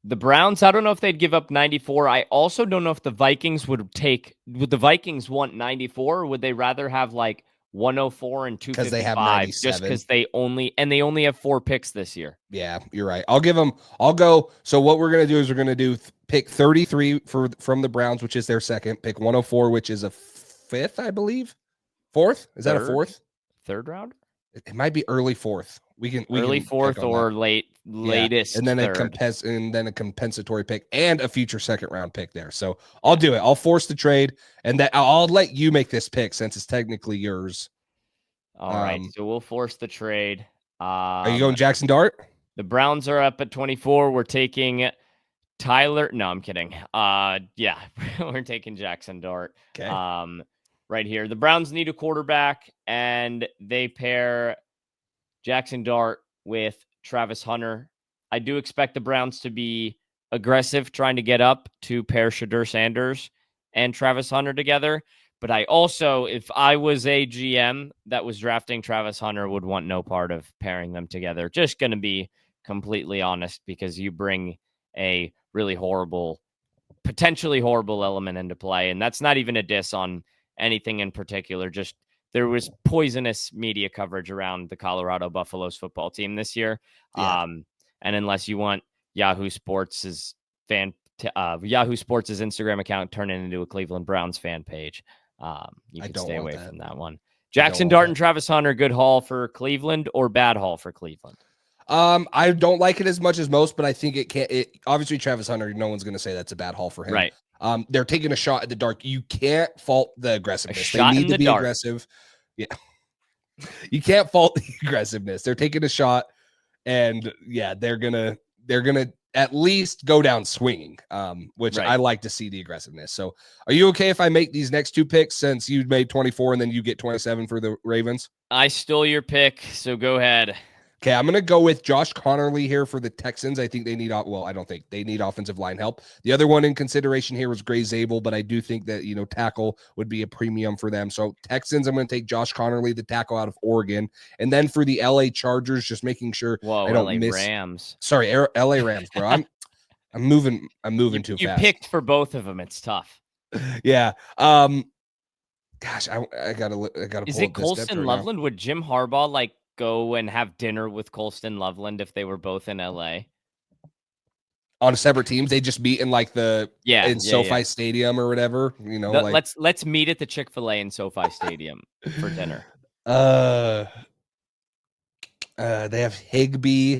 The Browns, I don't know if they'd give up 94. I also don't know if the Vikings would the Vikings want 94 or would they rather have like 104 and 255 Because they have just 97. because they only have 4 picks this year. Yeah, you're right. I'll go. So what we're gonna do is we're gonna do pick 33 from the Browns, which is their second. Pick 104, which is a fifth, I believe. Fourth? Is that a fourth? Third round? It might be early fourth. We can Fourth or latest and then third. a compensatory pick and a future second round pick there. So I'll do it. I'll force the trade, and that I'll let you make this pick since it's technically yours. All right, so we'll force the trade. Are you going Jackson Dart? The Browns are up at 24. We're taking Tyler. No, I'm kidding. Yeah, we're taking Jackson Dart. Okay. Right here. The Browns need a quarterback, and they pair Jackson Dart with Travis Hunter. I do expect the Browns to be aggressive, trying to get up to pair Shadur Sanders and Travis Hunter together. But I also, if I was a GM that was drafting Travis Hunter, would want no part of pairing them together. Just going to be completely honest, because you bring a really potentially horrible element into play. And that's not even a diss on anything in particular. Just there was poisonous media coverage around the Colorado Buffaloes football team this year. Yeah. And unless you want Yahoo Sports' Instagram account turning into a Cleveland Browns fan page, you can stay away from that one. Jackson Dart and Travis Hunter, good haul for Cleveland or bad haul for Cleveland? I don't like it as much as most, but I think obviously Travis Hunter, no one's going to say that's a bad haul for him. Right. They're taking a shot at the dark. You can't fault the aggressiveness. They need to be aggressive. Yeah. You can't fault the aggressiveness. They're taking a shot, and yeah, they're gonna at least go down swinging, which I like to see the aggressiveness. So are you okay if I make these next two picks since you made 24 and then you get 27 for the Ravens? I stole your pick, so go ahead. Okay, I'm going to go with Josh Connerly here for the Texans. I think they need, I don't think they need offensive line help. The other one in consideration here was Gray Zabel, but I do think that, tackle would be a premium for them. So Texans, I'm going to take Josh Connerly, the tackle out of Oregon. And then for the LA Chargers, just making sure I don't miss Rams. Sorry, LA Rams, bro. I'm moving too fast. You picked for both of them. It's tough. Yeah. Gosh, I gotta Is it Colston Loveland? Would Jim Harbaugh go and have dinner with Colston Loveland if they were both in LA? On separate teams, they just meet in SoFi Stadium or whatever. Let's meet at the Chick-fil-A in SoFi Stadium for dinner. They have Higbee.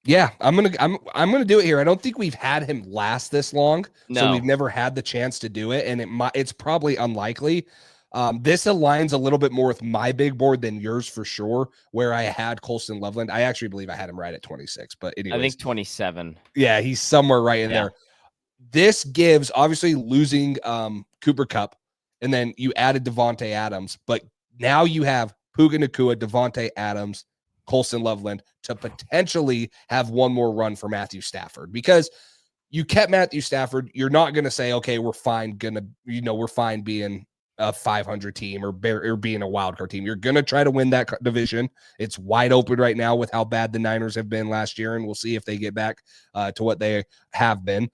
Yeah, I'm gonna do it here. I don't think we've had him last this long, so we've never had the chance to do it, and it's probably unlikely. This aligns a little bit more with my big board than yours for sure, where I had Colston Loveland. I actually believe I had him right at 26, but anyways. I think 27. Yeah, he's somewhere right in there. This gives, obviously, losing Cooper Kupp, and then you added Devontae Adams, but now you have Puka Nacua, Devontae Adams, Colston Loveland to potentially have one more run for Matthew Stafford, because you kept Matthew Stafford. You're not going to say, okay, we're fine being a 500 team or being a wild card team. You're going to try to win that division. It's wide open right now with how bad the Niners have been last year, and we'll see if they get back to what they have been.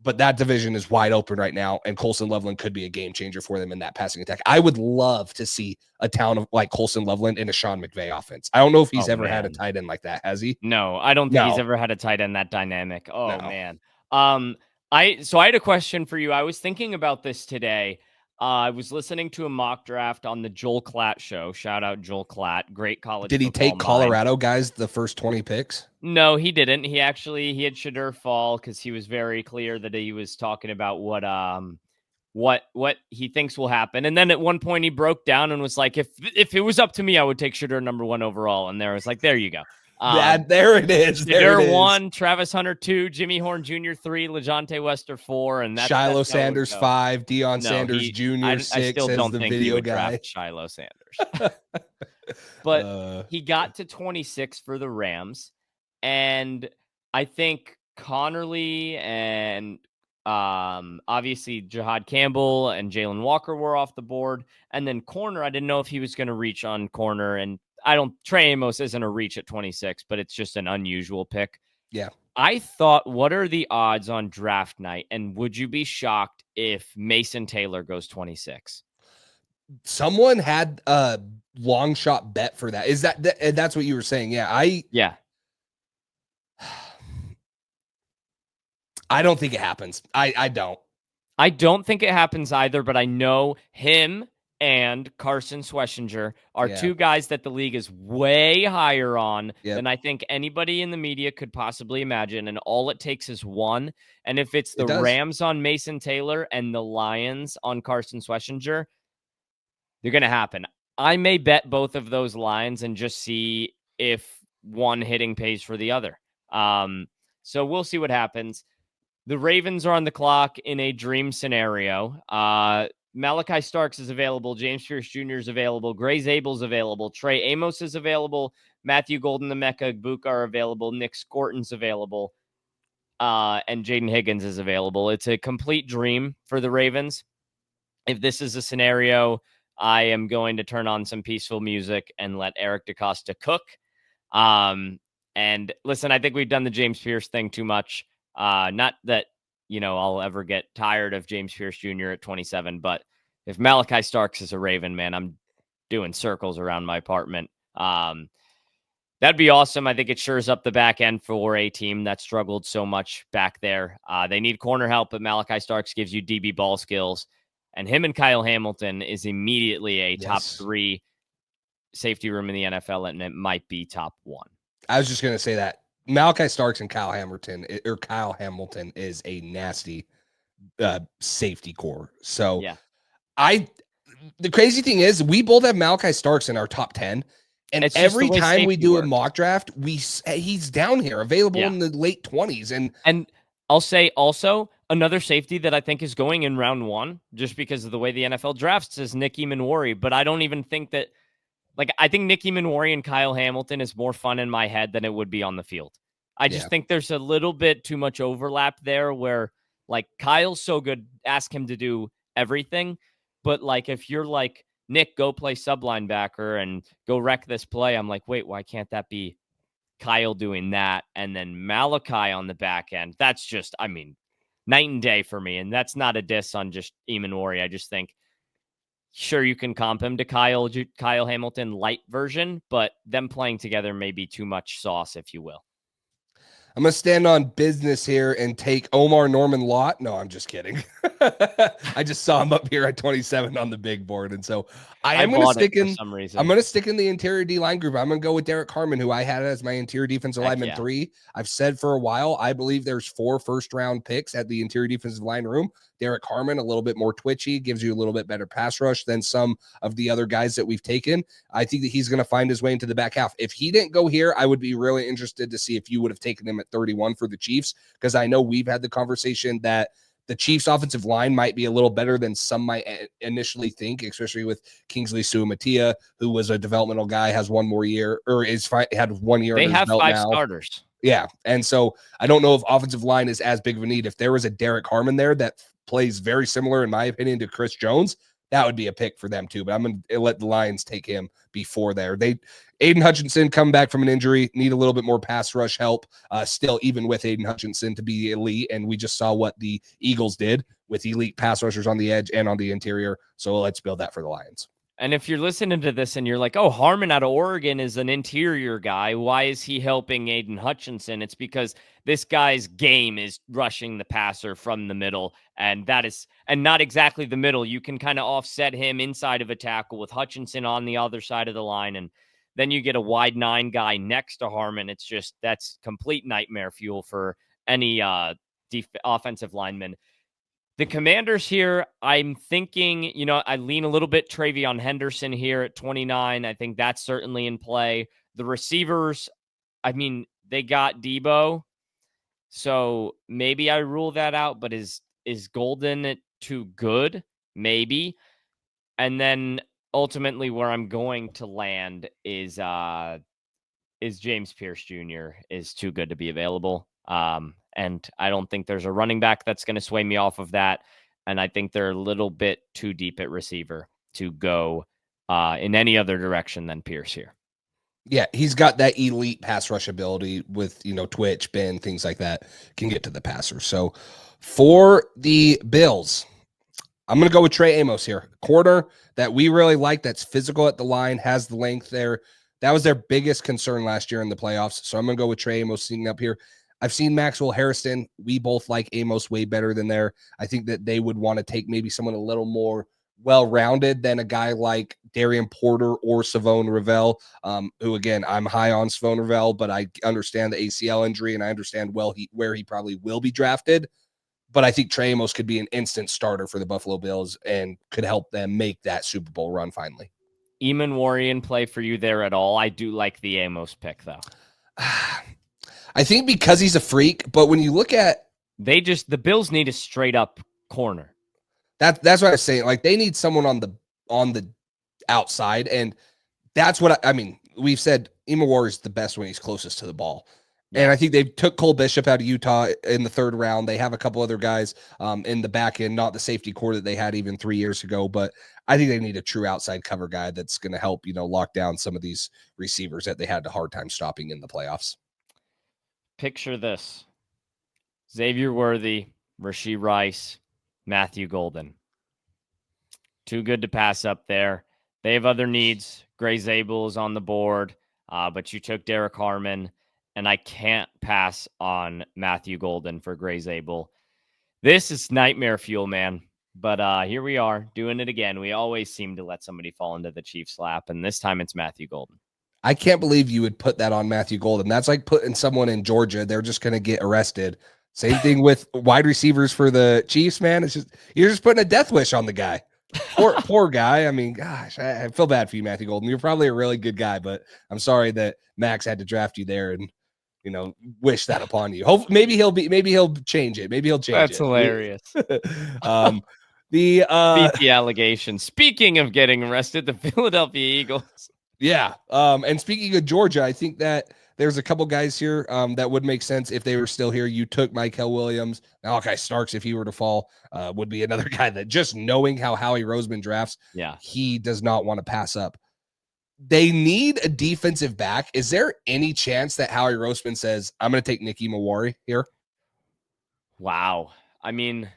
But that division is wide open right now, and Colston Loveland could be a game changer for them in that passing attack. I would love to see a town of like Colston Loveland in a Sean McVay offense. I don't know if he's ever had a tight end like that, has he? No, I don't think he's ever had a tight end that dynamic. Man. I had a question for you. I was thinking about this today. I was listening to a mock draft on the Joel Klatt show. Shout out Joel Klatt. Great college. Did he take Colorado guys the first 20 picks? No, he didn't. He had Shadur fall because he was very clear that he was talking about what he thinks will happen. And then at one point he broke down and was like, if it was up to me, I would take Shadur number 1 overall. And there was like, there you go. There it is. There it Shedeur is. 1, Travis Hunter 2, Jimmy Horn Jr. 3, LeJounte Wester 4, and Shiloh that's Sanders 5, Deion no, Sanders Jr. 6 I still as don't the think he video would guy. draft Shiloh Sanders. But he got to 26 for the Rams, and I think Connerly and obviously Jihad Campbell and Jalen Walker were off the board, and then corner, I didn't know if he was going to reach on corner, and Trey Amos isn't a reach at 26, but it's just an unusual pick. Yeah. I thought, what are the odds on draft night, and would you be shocked if Mason Taylor goes 26? Someone had a long shot bet for that. Is that's what you were saying? Yeah. I don't think it happens. I don't. I don't think it happens either, but I know him and Carson Schwessinger are two guys that the league is way higher on than I think anybody in the media could possibly imagine. And all it takes is one. And if it's the Rams on Mason Taylor and the Lions on Carson Schwessinger, they're going to happen. I may bet both of those lines and just see if one hitting pays for the other. So we'll see what happens. The Ravens are on the clock in a dream scenario. Malachi Starks is available. James Pierce Jr. is available. Gray Zabel's available. Trey Amos is available. Matthew Golden, Emeka Egbuka are available. Nick Scorton's available. And Jaden Higgins is available. It's a complete dream for the Ravens. If this is a scenario, I am going to turn on some peaceful music and let Eric DeCosta cook. And listen, I think we've done the James Pierce thing too much. Not that, I'll ever get tired of James Pierce Jr. at 27, but if Malachi Starks is a Raven, man, I'm doing circles around my apartment. That'd be awesome. I think it shores up the back end for a team that struggled so much back there. They need corner help, but Malachi Starks gives you DB ball skills, and him and Kyle Hamilton is immediately a top 3 safety room in the NFL, and it might be top 1. I was just going to say that. Malachi Starks and Kyle Hamilton is a nasty safety core. So the crazy thing is we both have Malachi Starks in our top 10. And every time we do a mock draft, he's down here available in the late 20s. And I'll say also another safety that I think is going in round 1, just because of the way the NFL drafts, is Nick Emanwari. But I don't even think that, I think Nick Emanwari and Kyle Hamilton is more fun in my head than it would be on the field. I just think there's a little bit too much overlap there where, Kyle's so good, ask him to do everything. But, if you're Nick, go play sub linebacker and go wreck this play, I'm like, wait, why can't that be Kyle doing that? And then Malachi on the back end. That's just, night and day for me. And that's not a diss on just Emanwari. I just think, sure, you can comp him to Kyle Hamilton light version, but them playing together may be too much sauce, if you will. I'm going to stand on business here and take Omar Norman Lott. No, I'm just kidding. I just saw him up here at 27 on the big board. And so I'm going to stick in, I'm going to stick in the interior D line group. I'm going to go with Derek Harmon, who I had as my interior defensive lineman 3. I've said for a while, I believe there's 4 first-round picks at the interior defensive line room. Derek Harmon, a little bit more twitchy, gives you a little bit better pass rush than some of the other guys that we've taken. I think that he's going to find his way into the back half. If he didn't go here, I would be really interested to see if you would have taken him at 31 for the Chiefs, because I know we've had the conversation that the Chiefs offensive line might be a little better than some might initially think, especially with Kingsley Suamatia, who was a developmental guy, has one more year, or had 1 year. They have 5 starters. Yeah. And so I don't know if offensive line is as big of a need. If there was a Derek Harmon there that plays very similar, in my opinion, to Chris Jones, that would be a pick for them too. But I'm going to let the Lions take him before there. Aiden Hutchinson come back from an injury, need a little bit more pass rush help. Still, even with Aiden Hutchinson to be elite, and we just saw what the Eagles did with elite pass rushers on the edge and on the interior. So let's build that for the Lions. And if you're listening to this and you're like, oh, Harmon out of Oregon is an interior guy, why is he helping Aiden Hutchinson? It's because this guy's game is rushing the passer from the middle, and not exactly the middle. You can kind of offset him inside of a tackle with Hutchinson on the other side of the line, and then you get a wide 9 guy next to Harmon. That's complete nightmare fuel for any offensive lineman. The Commanders here, I'm thinking, I lean a little bit TreVeyon Henderson here at 29. I think that's certainly in play. The receivers, I mean, they got Debo, so maybe I rule that out. But is Golden too good? Maybe. And then ultimately, where I'm going to land is James Pierce Jr. is too good to be available. And I don't think there's a running back that's going to sway me off of that. And I think they're a little bit too deep at receiver to go in any other direction than Pierce here. Yeah, he's got that elite pass rush ability with, twitch, bend, things like that, can get to the passer. So for the Bills, I'm going to go with Trey Amos here. Corner that we really like, that's physical at the line, has the length there. That was their biggest concern last year in the playoffs. So I'm going to go with Trey Amos sitting up here. I've seen Maxwell Harrison. We both like Amos way better than there. I think that they would want to take maybe someone a little more well-rounded than a guy like Darian Porter or Savone Ravel, who, again, I'm high on Savone Ravel, but I understand the ACL injury, and I understand where he probably will be drafted. But I think Trey Amos could be an instant starter for the Buffalo Bills and could help them make that Super Bowl run finally. Eamon Warrior play for you there at all? I do like the Amos pick, though. I think because he's a freak, but when you look at the Bills need a straight up corner. That's what I was saying. Like, they need someone on the outside, and that's what I mean. We've said Eamon Warrior is the best when he's closest to the ball. Yeah. And I think they took Cole Bishop out of Utah in the 3rd round. They have a couple other guys in the back end, not the safety core that they had even 3 years ago, but I think they need a true outside cover guy that's going to help, lock down some of these receivers that they had a hard time stopping in the playoffs. Picture this: Xavier Worthy, Rashee Rice, Matthew Golden. Too good to pass up there. They have other needs. Gray Zabel is on the board, but you took Derek Harmon, and I can't pass on Matthew Golden for Gray Zabel. This is nightmare fuel, man. But here we are doing it again. We always seem to let somebody fall into the Chiefs' lap, and this time it's Matthew Golden. I can't believe you would put that on Matthew Golden. That's like putting someone in Georgia. They're just going to get arrested. Same thing with wide receivers for the Chiefs, man. It's just, you're just putting a death wish on the guy. Poor guy. I mean, gosh, I feel bad for you, Matthew Golden. You're probably a really good guy, but I'm sorry that Max had to draft you there and, wish that upon you. Hopefully, maybe he'll change it. Maybe he'll change That's it. Hilarious. The allegation. Speaking of getting arrested, the Philadelphia Eagles. Yeah. And speaking of Georgia, I think that there's a couple guys here that would make sense if they were still here. You took Mykel Williams. Malachi Starks, if he were to fall, would be another guy that, just knowing how Howie Roseman drafts, he does not want to pass up. They need a defensive back. Is there any chance that Howie Roseman says, I'm going to take Nicky Mawari here? Wow. I mean,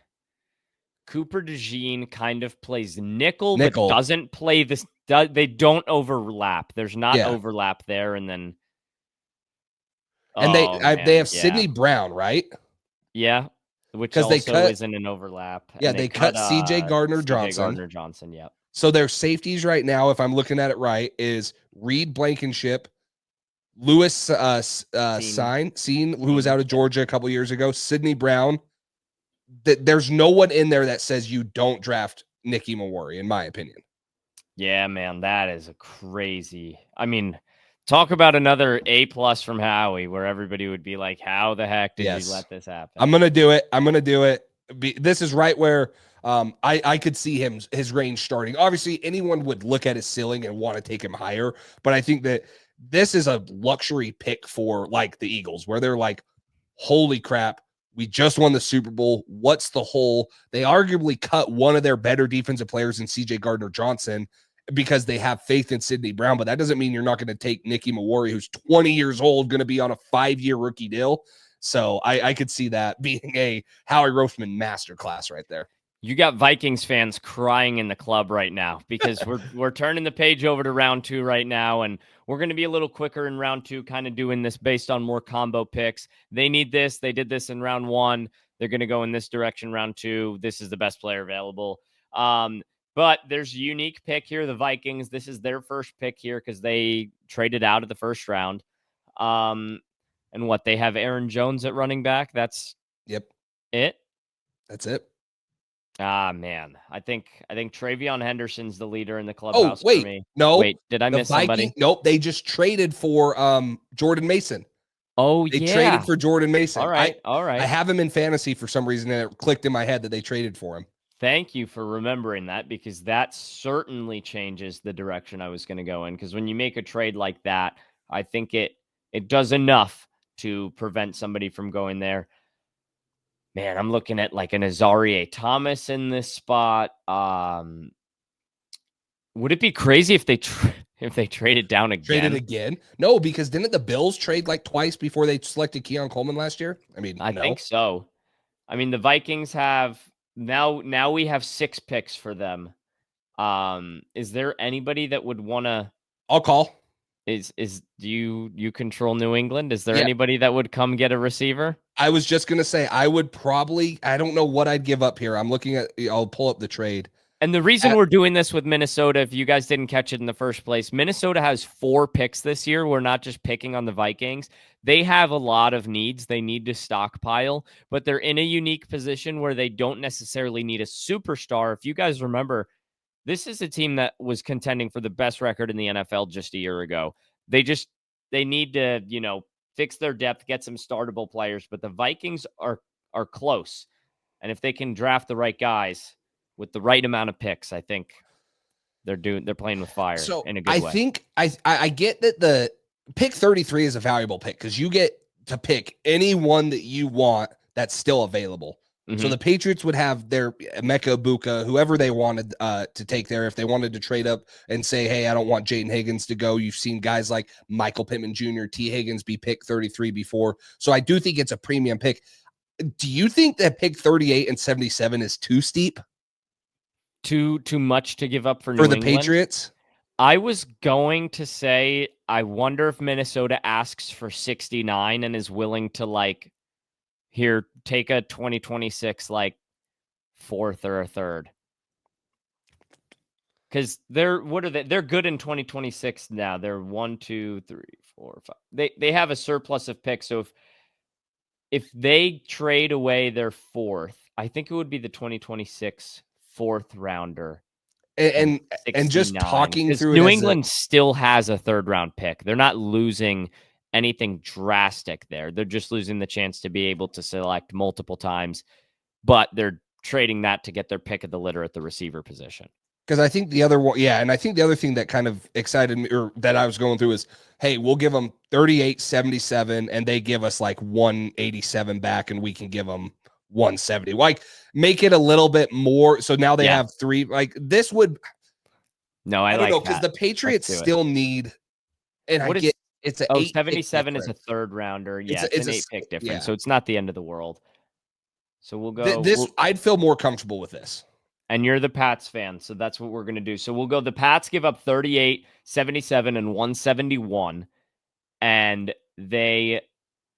Cooper DeJean kind of plays nickel. But doesn't play this. They don't overlap. There's not overlap there. And then. And they have Sidney Brown, right? Yeah. Which also isn't an overlap. Yeah, they cut CJ Gardner-Johnson. Yeah. So their safeties right now, if I'm looking at it right, is Reed Blankenship, Lewis Seen, who was out of Georgia a couple years ago, Sidney Brown. There's no one in there that says you don't draft Nicky Mawari, in my opinion. Yeah, man, that is a crazy. I mean, talk about another A+ from Howie, where everybody would be like, "How the heck did you let this happen?" I'm gonna do it. This is right where I could see his range starting. Obviously, anyone would look at his ceiling and want to take him higher, but I think that this is a luxury pick for like the Eagles, where they're like, "Holy crap, we just won the Super Bowl. What's the hole?" They arguably cut one of their better defensive players in CJ Gardner-Johnson because they have faith in Sidney Brown, but that doesn't mean you're not going to take Nicky Mawari, who's 20 years old, going to be on a 5-year rookie deal. So I could see that being a Howie Roseman masterclass right there. You got Vikings fans crying in the club right now because we're turning the page over to round 2 right now, and we're going to be a little quicker in round 2, kind of doing this based on more combo picks. They need this. They did this in round 1. They're going to go in this direction round 2. This is the best player available. But there's a unique pick here. The Vikings, this is their first pick here because they traded out of the first round. And what, they have Aaron Jones at running back. That's it. That's it. Ah, man. I think Travion Henderson's the leader in the clubhouse. Oh, wait. For me. No. Wait, did I miss somebody? Nope. They just traded for Jordan Mason. Oh They yeah. traded for Jordan Mason. All right. All right. I have him in fantasy for some reason, and it clicked in my head that they traded for him. Thank you for remembering that, because that certainly changes the direction I was going to go in. Because when you make a trade like that, I think it does enough to prevent somebody from going there. Man, I'm looking at like an Azarie Thomas in this spot. Would it be crazy if they if they traded down again? Traded again? No, because didn't the Bills trade like twice before they selected Keon Coleman last year? I mean, I no. think so. I mean, the Vikings have now we have 6 picks for them. Is there anybody that would want to? I'll call. Do you control New England? Is there Yeah. anybody that would come get a receiver? I was just gonna say I would probably. I don't know what I'd give up here. I'm looking at. I'll pull up the trade. And the reason we're doing this with Minnesota, if you guys didn't catch it in the first place, Minnesota has 4 picks this year. We're not just picking on the Vikings. They have a lot of needs. They need to stockpile, but they're in a unique position where they don't necessarily need a superstar. If you guys remember, this is a team that was contending for the best record in the NFL just a year ago. They need to, fix their depth, get some startable players, but the Vikings are close. And if they can draft the right guys with the right amount of picks, I think they're playing with fire in a good way. I think I get that the pick 33 is a valuable pick because you get to pick any one that you want that's still available. Mm-hmm. So the Patriots would have their Emeka Egbuka, whoever they wanted to take there. If they wanted to trade up and say, hey, I don't want Jaden Higgins to go. You've seen guys like Michael Pittman Jr., T. Higgins be picked 33 before. So I do think it's a premium pick. Do you think that pick 38 and 77 is too steep? Too much to give up for the England? Patriots? I was going to say, I wonder if Minnesota asks for 69 and is willing to here, take a 2026 fourth or a third. Because they're good in 2026 now. They're 1, 2, 3, 4, 5. They have a surplus of picks. So if they trade away their fourth, I think it would be the 2026 fourth rounder. And just talking through New England still has a third round pick. They're not losing anything drastic there. They're just losing the chance to be able to select multiple times, but they're trading that to get their pick of the litter at the receiver position. Because I think the other one, and I think the other thing that kind of excited me or that I was going through is, hey, we'll give them 38, 77, and they give us 187 back, and we can give them 170. Make it a little bit more. So now they have 3. This would. No, I don't know, because the Patriots still need. And what I get it's a 77 is a third rounder. Yeah, it's an 8 pick difference, so it's not the end of the world. So we'll go. I'd feel more comfortable with this. And you're the Pats fan, so that's what we're going to do. So we'll go. The Pats give up 38, 77, and 171, and they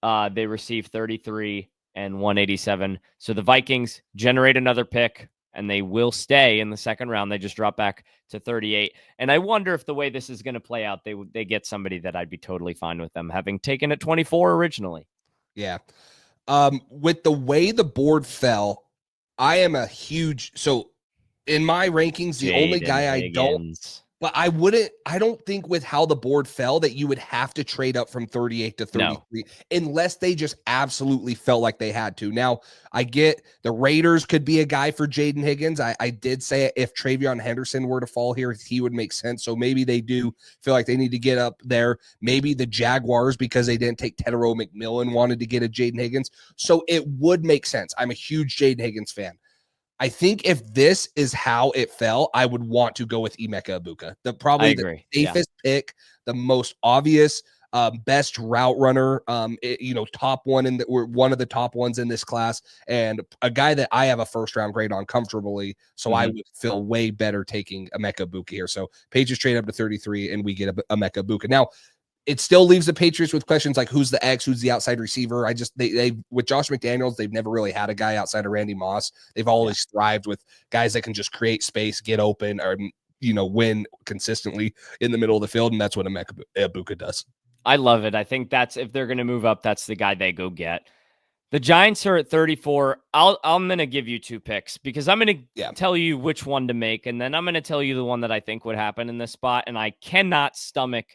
receive 33 and 187. So the Vikings generate another pick, and they will stay in the second round. They just drop back to 38. And I wonder if the way this is going to play out, they get somebody that I'd be totally fine with them having taken at 24 originally. Yeah. With the way the board fell, I am a huge in my rankings, the only guy I don't, but I don't think with how the board fell that you would have to trade up from 38 to 33 unless they just absolutely felt like they had to. Now, I get the Raiders could be a guy for Jaden Higgins. I did say if Travion Henderson were to fall here, he would make sense. So maybe they do feel like they need to get up there. Maybe the Jaguars, because they didn't take Tedero McMillan, wanted to get a Jaden Higgins. So it would make sense. I'm a huge Jaden Higgins fan. I think if this is how it fell, I would want to go with Emeka Egbuka. The safest pick, the most obvious, best route runner, top one one of the top ones in this class, and a guy that I have a first round grade on comfortably. So I would feel way better taking Emeka Egbuka here. So Patriots trade up to 33, and we get Emeka Egbuka. Now, it still leaves the Patriots with questions like who's the X, who's the outside receiver. They with Josh McDaniels, they've never really had a guy outside of Randy Moss. They've always thrived with guys that can just create space, get open, or win consistently in the middle of the field, and that's what Emeka Egbuka does. I love it. I think that's if they're going to move up, that's the guy they go get. The Giants are at 34. I'm going to give you 2 picks because I'm going to tell you which one to make, and then I'm going to tell you the one that I think would happen in this spot, and I cannot stomach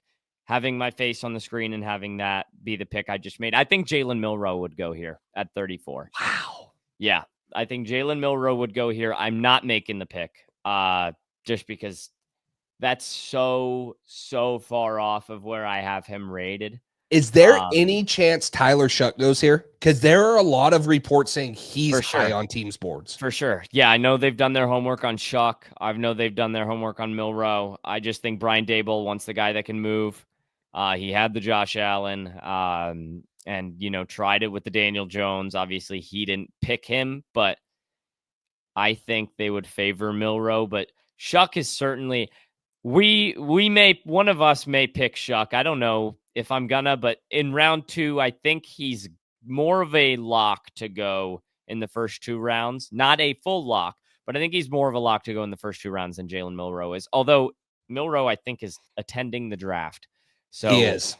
having my face on the screen and having that be the pick I just made. I think Jalen Milroe would go here at 34. Wow. Yeah, I think Jalen Milroe would go here. I'm not making the pick just because that's so far off of where I have him rated. Is there any chance Tyler Shough goes here? Because there are a lot of reports saying he's high on teams' boards. For sure. Yeah, I know they've done their homework on Shough. I know they've done their homework on Milroe. I just think Brian Daboll wants the guy that can move. He had the Josh Allen and, tried it with the Daniel Jones. Obviously, he didn't pick him, but I think they would favor Milroe. But Shough is certainly one of us may pick Shough. I don't know if I'm gonna, but in round 2, I think he's more of a lock to go in the first 2 rounds. Not a full lock, but I think he's more of a lock to go in the first 2 rounds than Jalen Milroe is. Although Milroe, I think, is attending the draft. So he is.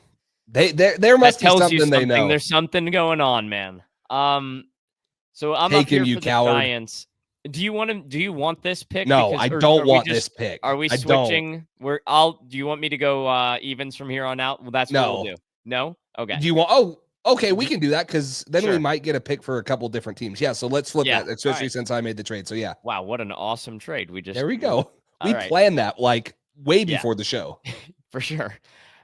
There must be something they know. There's something going on, man. So I'm Take up here him, you for coward. the Giants. Do you want this pick? No, I don't want this pick. Are we switching? Do you want me to go evens from here on out? Well, that's what we'll do. No? Okay. Do you want okay, we can do that because then we might get a pick for a couple different teams. Yeah, so let's flip that, especially since I made the trade. So yeah. Wow, what an awesome trade. There we go. We planned that like way before the show. For sure.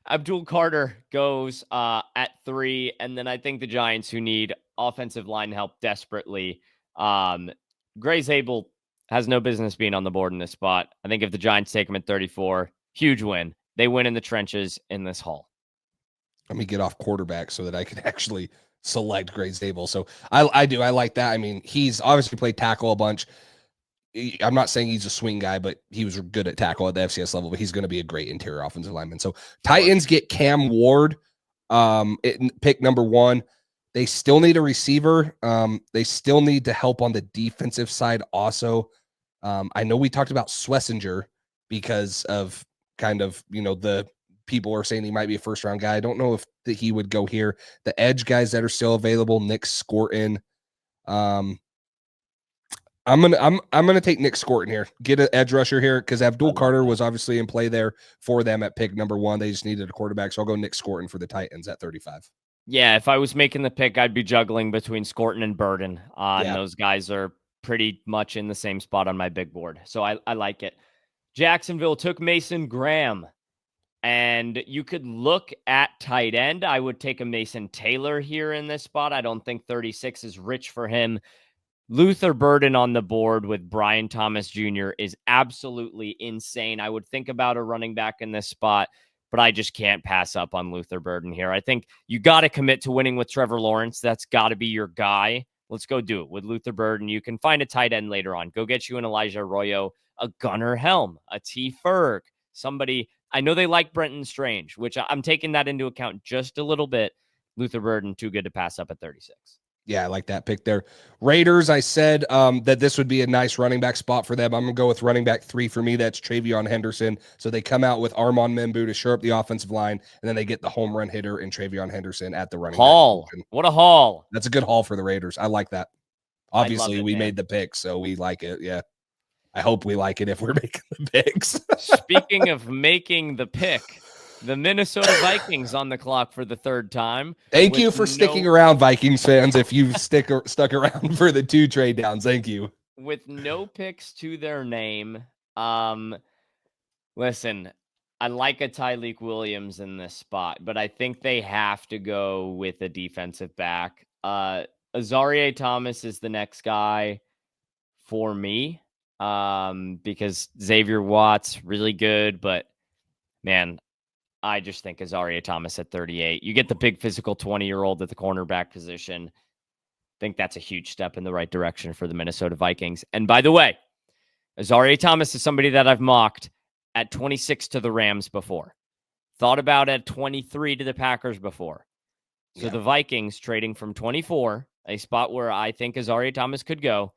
Abdul Carter goes at 3, and then I think the Giants, who need offensive line help desperately, Gray Zabel has no business being on the board in this spot. I think if the Giants take him at 34, huge win. They win in the trenches in this haul. Let me get off quarterback so that I can actually select Gray Zabel. So I do. I like that. I mean, he's obviously played tackle a bunch. I'm not saying he's a swing guy, but he was good at tackle at the FCS level, but he's going to be a great interior offensive lineman. So Titans get Cam Ward, pick number 1. They still need a receiver. They still need to help on the defensive side also. I know we talked about Schlesinger because of kind of, the people are saying he might be a first-round guy. I don't know if he would go here. The edge guys that are still available, Nick Scorton. I'm gonna take Nick Scorton here. Get an edge rusher here because Abdul Carter was obviously in play there for them at pick number 1. They just needed a quarterback, so I'll go Nick Scorton for the Titans at 35. Yeah, if I was making the pick, I'd be juggling between Scorton and Burden. And those guys are pretty much in the same spot on my big board. So I like it. Jacksonville took Mason Graham. And you could look at tight end. I would take a Mason Taylor here in this spot. I don't think 36 is rich for him. Luther Burden on the board with Brian Thomas Jr. is absolutely insane. I would think about a running back in this spot, but I just can't pass up on Luther Burden here. I think you got to commit to winning with Trevor Lawrence. That's got to be your guy. Let's go do it with Luther Burden. You can find a tight end later on. Go get you an Elijah Arroyo, a Gunnar Helm, a T. Ferg, somebody. I know they like Brenton Strange, which I'm taking that into account just a little bit. Luther Burden, too good to pass up at 36. Yeah, I like that pick there. Raiders, I said that this would be a nice running back spot for them. I'm going to go with running back 3 for me. That's Travion Henderson. So they come out with Armand Membu to shore up the offensive line, and then they get the home run hitter in Travion Henderson at the running haul. Back. What a haul. That's a good haul for the Raiders. I like that. Obviously, we made the pick, so we like it. Yeah. I hope we like it if we're making the picks. Speaking of making the pick, the Minnesota Vikings on the clock for the 3rd time. Thank you for sticking around, Vikings fans, if you've stuck around for the 2 trade downs. Thank you. With no picks to their name. Listen, I like a Tyleik Williams in this spot, but I think they have to go with a defensive back. Azareye'h Thomas is the next guy for me. Because Xavier Watts, really good, but man, I just think Azareye'h Thomas at 38. You get the big physical 20-year-old at the cornerback position. I think that's a huge step in the right direction for the Minnesota Vikings. And by the way, Azareye'h Thomas is somebody that I've mocked at 26 to the Rams before. Thought about at 23 to the Packers before. So the Vikings trading from 24, a spot where I think Azareye'h Thomas could go,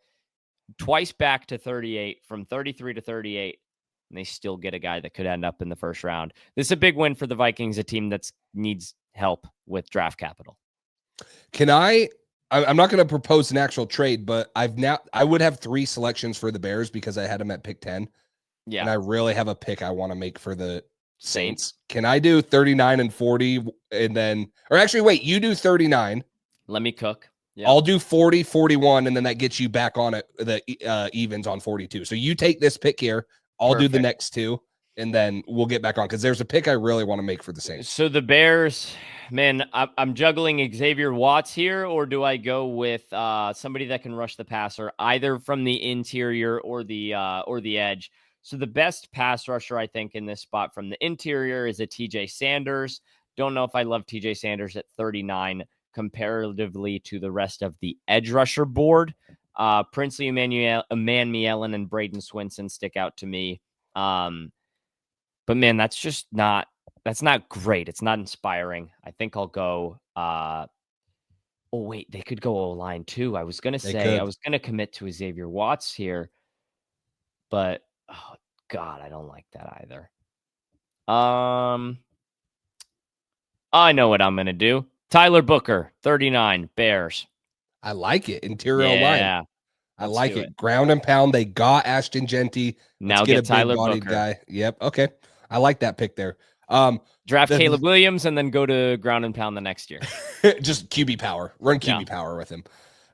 twice back to 38, from 33 to 38, and they still get a guy that could end up in the first round. This is a big win for the Vikings, a team that needs help with draft capital. I'm not going to propose an actual trade, but I would have 3 selections for the Bears because I had them at pick 10. Yeah. And I really have a pick I want to make for the Saints. Can I do 39 and 40 and then, or actually, wait, you do 39. Let me cook. Yep. I'll do 40, 41, and then that gets you back on it, the evens on 42. So you take this pick here. I'll do the next two, and then we'll get back on because there's a pick I really want to make for the Saints. So the Bears, man, I'm juggling Xavier Watts here, or do I go with somebody that can rush the passer, either from the interior or the edge? So the best pass rusher, I think, in this spot from the interior is a TJ Sanders. Don't know if I love TJ Sanders at 39 comparatively to the rest of the edge rusher board. Princely Emmanuel and Braden Swinson stick out to me. But man, that's not great. It's not inspiring. I think I'll go. Oh wait, they could go O-line too. I was gonna commit to Xavier Watts here, but oh god, I don't like that either. I know what I'm gonna do. Tyler Booker, 39, Bears. I like it. Interior line. I like it. Ground and pound. They got Ashton Genty. Now get a Tyler Booker guy. Yep. Okay. I like that pick there. Draft Caleb Williams and then go to ground and pound the next year. Just QB power. Run QB power with him.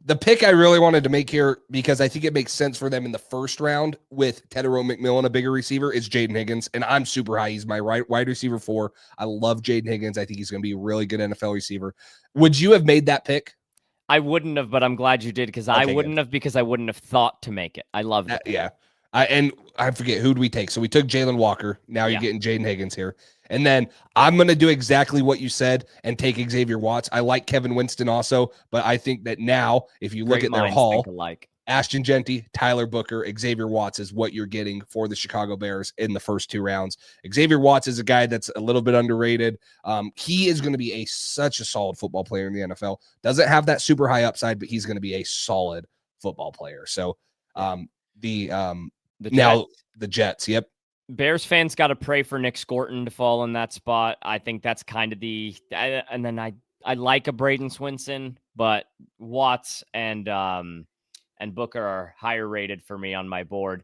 The pick I really wanted to make here, because I think it makes sense for them in the first round with Tedero McMillan, a bigger receiver, is Jaden Higgins. And I'm super high. He's my wide receiver 4. I love Jaden Higgins. I think he's going to be a really good NFL receiver. Would you have made that pick? I wouldn't have, but I'm glad you did, because I wouldn't have thought to make it. I love that. Yeah. And I forget, who'd we take? So we took Jalen Walker. Now you're getting Jaden Higgins here. And then I'm going to do exactly what you said and take Xavier Watts. I like Kevin Winston also, but I think that now, if you look at their haul, Ashton Genty, Tyler Booker, Xavier Watts is what you're getting for the Chicago Bears in the first 2 rounds. Xavier Watts is a guy that's a little bit underrated. He is going to be such a solid football player in the NFL. Doesn't have that super high upside, but he's going to be a solid football player. So the Jets. Yep. Bears fans got to pray for Nick Scorton to fall in that spot. I think that's kind of and then I like a Braden Swinson, but Watts and Booker are higher rated for me on my board.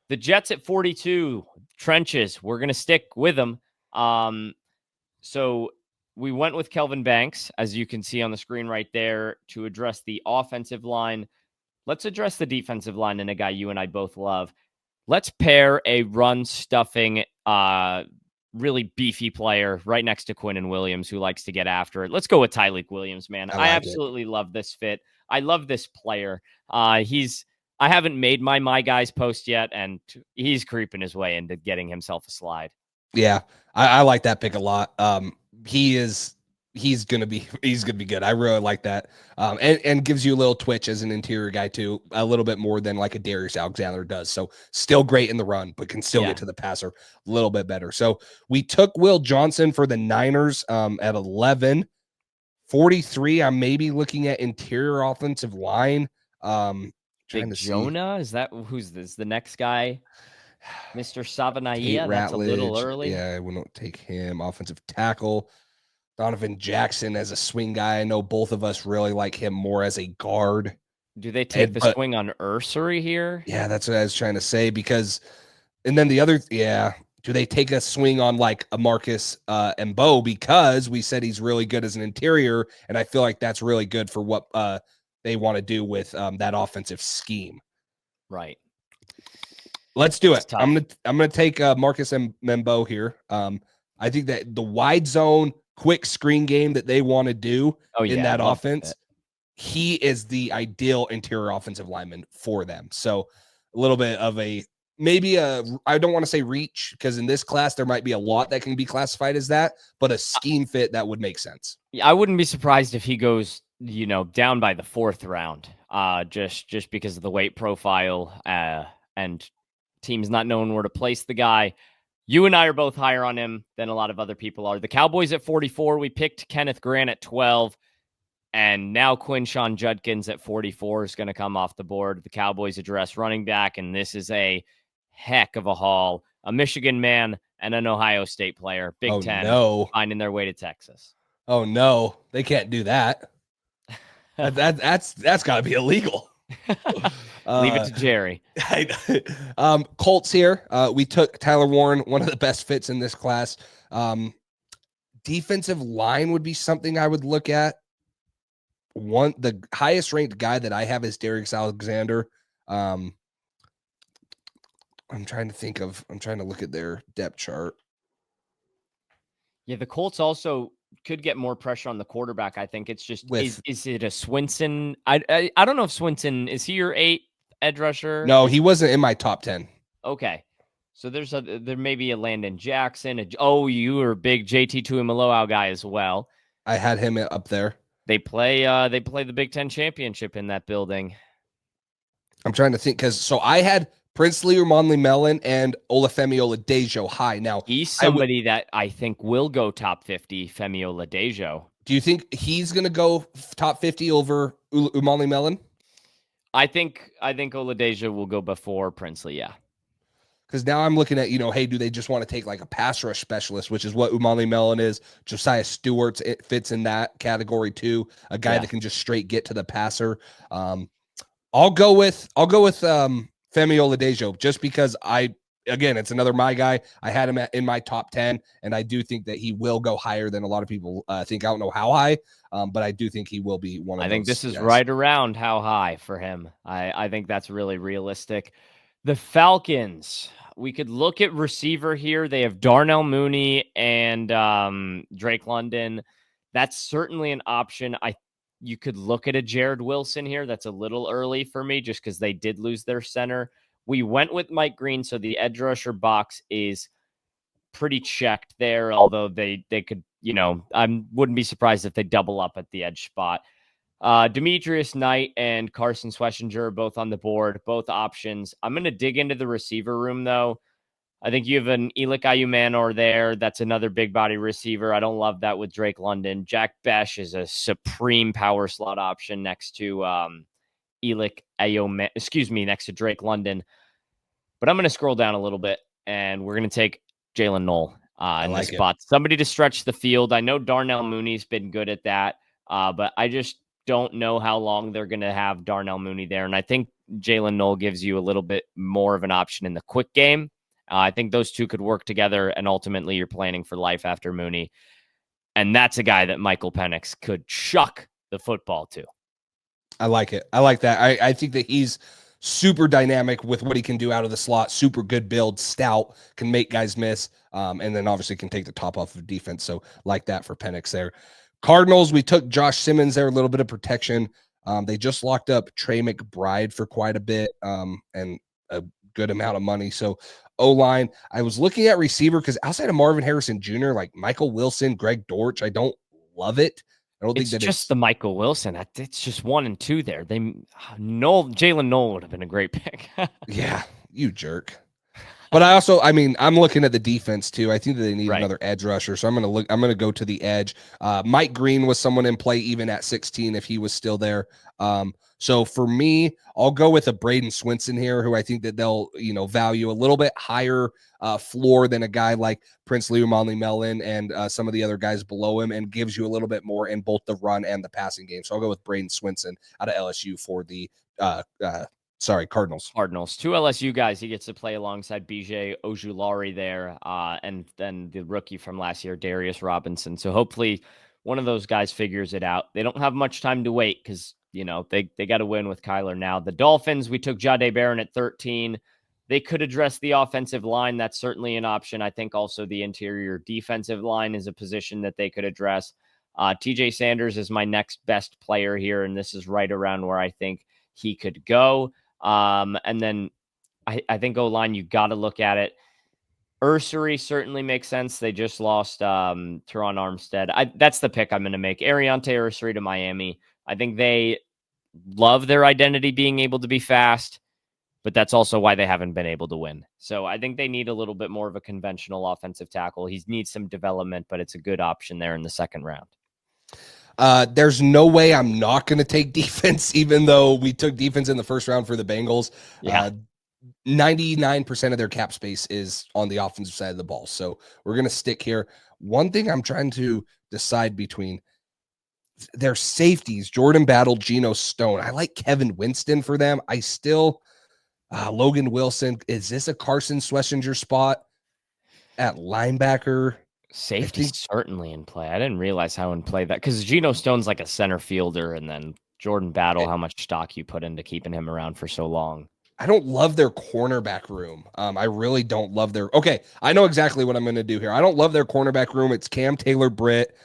The Jets at 42, trenches. We're going to stick with them. So we went with Kelvin Banks, as you can see on the screen right there, to address the offensive line. Let's address the defensive line and a guy you and I both love. Let's pair a run-stuffing, really beefy player right next to Quinnen Williams, who likes to get after it. Let's go with Tyleik Williams, man. I absolutely love this fit. I love this player. I haven't made my guys post yet, and he's creeping his way into getting himself a slide. Yeah, I like that pick a lot. He's gonna be good. I really like that. And gives you a little twitch as an interior guy too, a little bit more than like a Darius Alexander does. So still great in the run, but can still get to the passer a little bit better. So we took Will Johnson for the Niners at 11. 43. I'm maybe looking at interior offensive line. Big Jonah, is that who's this? The next guy, Mr. Savanaia. That's a little early. Yeah, we don't take him. Offensive tackle. Donovan Jackson as a swing guy. I know both of us really like him more as a guard. Do they take the swing on Ursery here? Yeah, that's what I was trying to say, because, and then the other, do they take a swing on like a Marcus Mbo, because we said he's really good as an interior, and I feel like that's really good for what they want to do with that offensive scheme. Right. Let's do it. I'm gonna take Marcus Mbo here. I think that the wide zone, quick screen game that they want to do in that offense, he is the ideal interior offensive lineman for them. So a little bit of I don't want to say reach, because in this class there might be a lot that can be classified as that, but a scheme fit that would make sense. I wouldn't be surprised if he goes, down by the 4th round, just because of the weight profile and teams not knowing where to place the guy. You and I are both higher on him than a lot of other people are. The Cowboys at 44, we picked Kenneth Grant at 12, and now Quinshon Judkins at 44 is going to come off the board. The Cowboys address running back, and this is a heck of a haul. A Michigan man and an Ohio State player, Big Ten, finding their way to Texas. Oh, no. They can't do that. That's got to be illegal. Leave it to Jerry. Colts here. We took Tyler Warren, one of the best fits in this class. Defensive line would be something I would look at. The highest ranked guy that I have is Darius Alexander. I'm trying to look at their depth chart. Yeah, the Colts also could get more pressure on the quarterback. I think it's just is it a Swinson? I don't know if Swinson is he your 8 edge rusher? No, he wasn't in my top 10. Okay. So there may be a Landon Jackson. You were a big JT Tuimoloau guy as well. I had him up there. They play the Big Ten championship in that building. I'm trying to think so I had Princely Umanli-Mellon and Olufemi Oladejo high. Now he's somebody that I think will go top 50. Femi Oladejo. Do you think he's going to go top 50 over Umanli-Mellon? I think Oladejo will go before Princely. Yeah. Because now I'm looking at, hey, do they just want to take like a pass rush specialist, which is what Umanli-Mellon is? Josiah Stewart's it fits in that category too. A guy that can just straight get to the passer. I'll go with Femi Oladejo just because it's another my guy. I had him in my top 10, and I do think that he will go higher than a lot of people think. I don't know how high, but I do think he will be one of those. I think this is right around how high for him. I think that's really realistic. The Falcons, we could look at receiver here. They have Darnell Mooney and Drake London. That's certainly an option. You could look at a Jared Wilson here. That's a little early for me just because they did lose their center. We went with Mike Green, so the edge rusher box is pretty checked there, although they could, I wouldn't be surprised if they double up at the edge spot. Demetrius Knight and Carson Schlesinger both on the board, both options. I'm going to dig into the receiver room, though. I think you have an Elik Ayumanor there. That's another big body receiver. I don't love that with Drake London. Jack Besh is a supreme power slot option next to Elik Ayumanor, next to Drake London. But I'm going to scroll down a little bit, and we're going to take Jalen Knoll in this spot. Somebody to stretch the field. I know Darnell Mooney's been good at that, but I just don't know how long they're going to have Darnell Mooney there. And I think Jalen Knoll gives you a little bit more of an option in the quick game. I think those two could work together, and ultimately you're planning for life after Mooney. And that's a guy that Michael Penix could chuck the football to. I like it. I like that. I think that he's super dynamic with what he can do out of the slot. Super good build, stout, can make guys miss, and then obviously can take the top off of defense. So like that for Penix there. Cardinals, we took Josh Simmons there, a little bit of protection. They just locked up Trey McBride for quite a bit and a good amount of money. So O-line, I was looking at receiver because outside of Marvin Harrison Jr., like Michael Wilson, Greg Dortch, I don't love it. I don't think that it's the Michael Wilson. It's just 1 and 2 there. Jalen Knoll would have been a great pick. Yeah, you jerk. But I'm looking at the defense too. I think that they need another edge rusher. So I'm going to go to the edge. Mike Green was someone in play even at 16 if he was still there. So for me, I'll go with a Braden Swinson here, who I think that they'll, value a little bit higher floor than a guy like Princely Umanli-Mellon and some of the other guys below him, and gives you a little bit more in both the run and the passing game. So I'll go with Braden Swinson out of LSU for the Cardinals. 2 LSU guys. He gets to play alongside BJ Ojulari there, and then the rookie from last year, Darius Robinson. So hopefully one of those guys figures it out. They don't have much time to wait because, they got to win with Kyler now. The Dolphins, we took Jahdae Barron at 13. They could address the offensive line. That's certainly an option. I think also the interior defensive line is a position that they could address. TJ Sanders is my next best player here, and this is right around where I think he could go. And then I think O-line, you got to look at it. Ursery certainly makes sense. They just lost Teron Armstead. That's the pick I'm going to make. Ariante Ursery to Miami. I think they love their identity being able to be fast, but that's also why they haven't been able to win. So I think they need a little bit more of a conventional offensive tackle. He needs some development, but it's a good option there in the second round. There's no way I'm not going to take defense, even though we took defense in the first round for the Bengals. Yeah. 99% of their cap space is on the offensive side of the ball. So we're going to stick here. One thing I'm trying to decide between, their safeties, Jordan Battle, Geno Stone. I like Kevin Winston for them. I still, Logan Wilson. Is this a Carson Schlesinger spot at linebacker? Safety certainly in play. I didn't realize how in play that, because Geno Stone's like a center fielder, and then Jordan Battle, how much stock you put into keeping him around for so long. I don't love their cornerback room. I really don't love their. Okay, I know exactly what I'm going to do here. I don't love their cornerback room. It's Cam Taylor-Britt,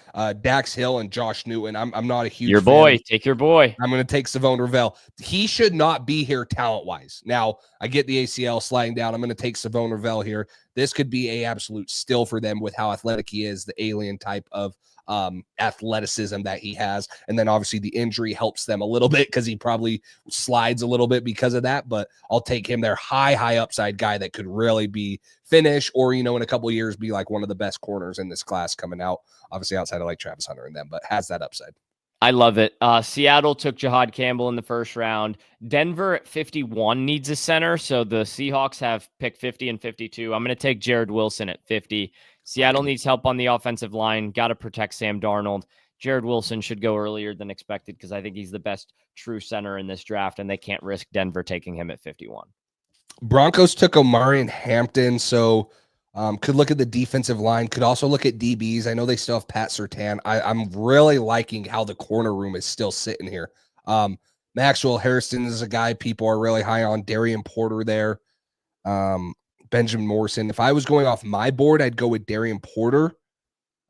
Dax Hill, and Josh Newton. I'm not a huge your boy. Take your boy. I'm going to take Savone Ravel. He should not be here talent-wise. Now, I get the ACL sliding down. I'm going to take Savone Ravel here. This could be a absolute steal for them with how athletic he is, the alien type of athleticism that he has. And then obviously the injury helps them a little bit because he probably slides a little bit because of that. But I'll take him. They're high upside guy that could really be finish, or, in a couple of years be like one of the best corners in this class coming out. Obviously outside of like Travis Hunter and them, but has that upside. I love it. Seattle took Jihad Campbell in the first round. Denver at 51 needs a center. So the Seahawks have pick 50 and 52. I'm going to take Jared Wilson at 50. Seattle needs help on the offensive line. Got to protect Sam Darnold. Jared Wilson should go earlier than expected because I think he's the best true center in this draft, and they can't risk Denver taking him at 51. Broncos took Omarion Hampton, so could look at the defensive line. Could also look at DBs. I know they still have Pat Surtain. I'm really liking how the corner room is still sitting here. Maxwell Hairston is a guy people are really high on. Darian Porter there. Benjamin Morrison. If I was going off my board, I'd go with Darian Porter.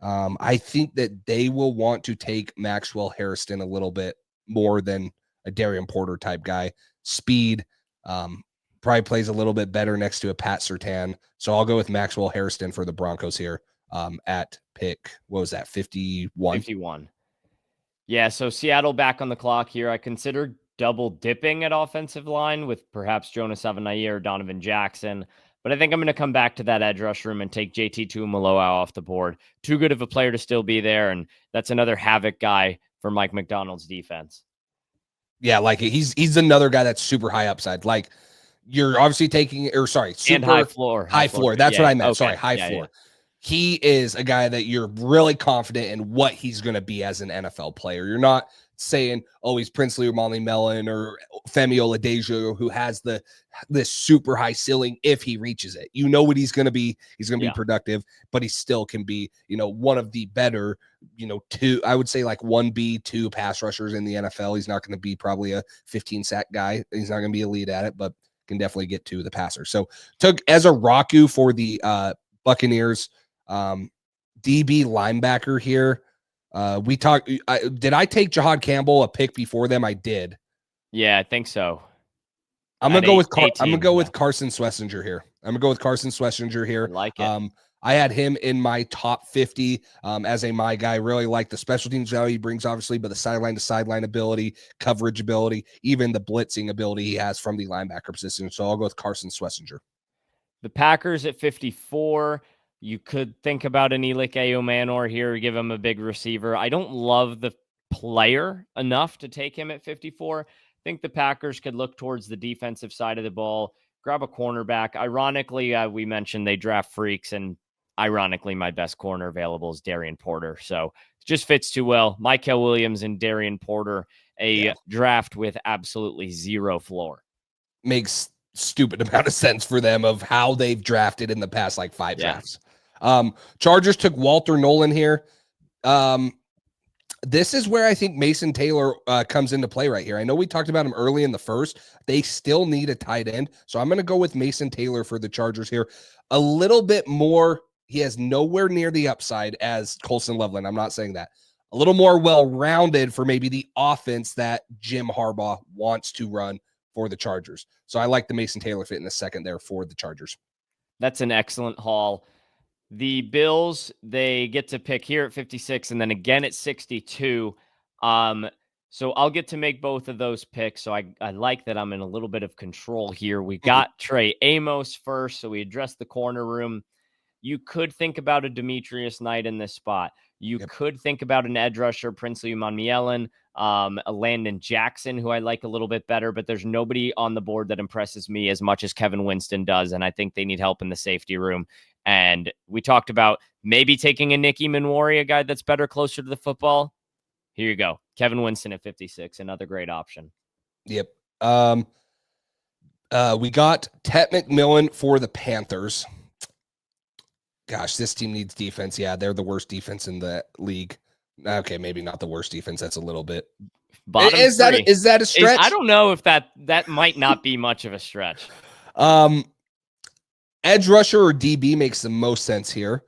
I think that they will want to take Maxwell Hairston a little bit more than a Darian Porter type guy. Speed, probably plays a little bit better next to a Pat Surtain. So I'll go with Maxwell Hairston for the Broncos here at pick. What was that? 51? 51. Yeah. So Seattle back on the clock here. I consider double dipping at offensive line with perhaps Jonas Avonai or Donovan Jackson. But I think I'm going to come back to that edge rush room and take JT Tuimoloau off the board. Too good of a player to still be there. And that's another havoc guy for Mike McDonald's defense. Yeah, like he's another guy that's super high upside. Like you're obviously taking, or sorry, super and high floor. High floor. That's what I meant. Okay. Sorry, high floor. Yeah. He is a guy that you're really confident in what he's going to be as an NFL player. You're not saying, oh, he's Princely or Molly Mellon or Femi Oladejo, who has this super high ceiling if he reaches it. You know what he's going to be. He's going to be productive, but he still can be, one of the better, I would say like 1B, 2 pass rushers in the NFL. He's not going to be probably a 15 sack guy. He's not going to be elite at it, but can definitely get to the passer. So took Ezra Raku for the Buccaneers. DB linebacker here. We talked. Did I take Jihad Campbell a pick before them? I did. Yeah, I think so. I'm gonna go with Carson Schlesinger here. I like it. I had him in my top 50 as my guy. Really like the special teams value he brings, obviously, but the sideline to sideline ability, coverage ability, even the blitzing ability he has from the linebacker position. So I'll go with Carson Schlesinger. The Packers at 54. You could think about an Elik Eomanor here, give him a big receiver. I don't love the player enough to take him at 54. I think the Packers could look towards the defensive side of the ball, grab a cornerback. Ironically, we mentioned they draft freaks, and ironically, my best corner Available is Darian Porter. So it just fits too well. Mykel Williams and Darian Porter, draft with absolutely zero floor. Makes stupid amount of sense for them of how they've drafted in the past like 5 drafts. Chargers took Walter Nolan here. This is where I think Mason Taylor comes into play right here. I know we talked about him early in the first. They still need a tight end. So I'm going to go with Mason Taylor for the Chargers here. A little bit more. He has nowhere near the upside as Colson Loveland. I'm not saying that. A little more well-rounded for maybe the offense that Jim Harbaugh wants to run for the Chargers. So I like the Mason Taylor fit in the second there for the Chargers. That's an excellent haul. The Bills, they get to pick here at 56 and then again at 62. So I'll get to make both of those picks. So I like that I'm in a little bit of control here. We got Trey Amos first, so we addressed the corner room. You could think about a Demetrius Knight in this spot. You could think about an edge rusher, Princely Umanmielen, a Landon Jackson, who I like a little bit better, but there's nobody on the board that impresses me as much as Kevin Winston does, and I think they need help in the safety room. And we talked about maybe taking a Nicky Manwari, a guy that's better closer to the football. Here you go. Kevin Winston at 56, another great option. Yep. We got Tet McMillan for the Panthers. Gosh, this team needs defense. Yeah, they're the worst defense in the league. Okay, maybe not the worst defense. That's a little bit. Bottom Is three. that a stretch? I don't know if that might not be much of a stretch. Edge rusher or DB makes the most sense here.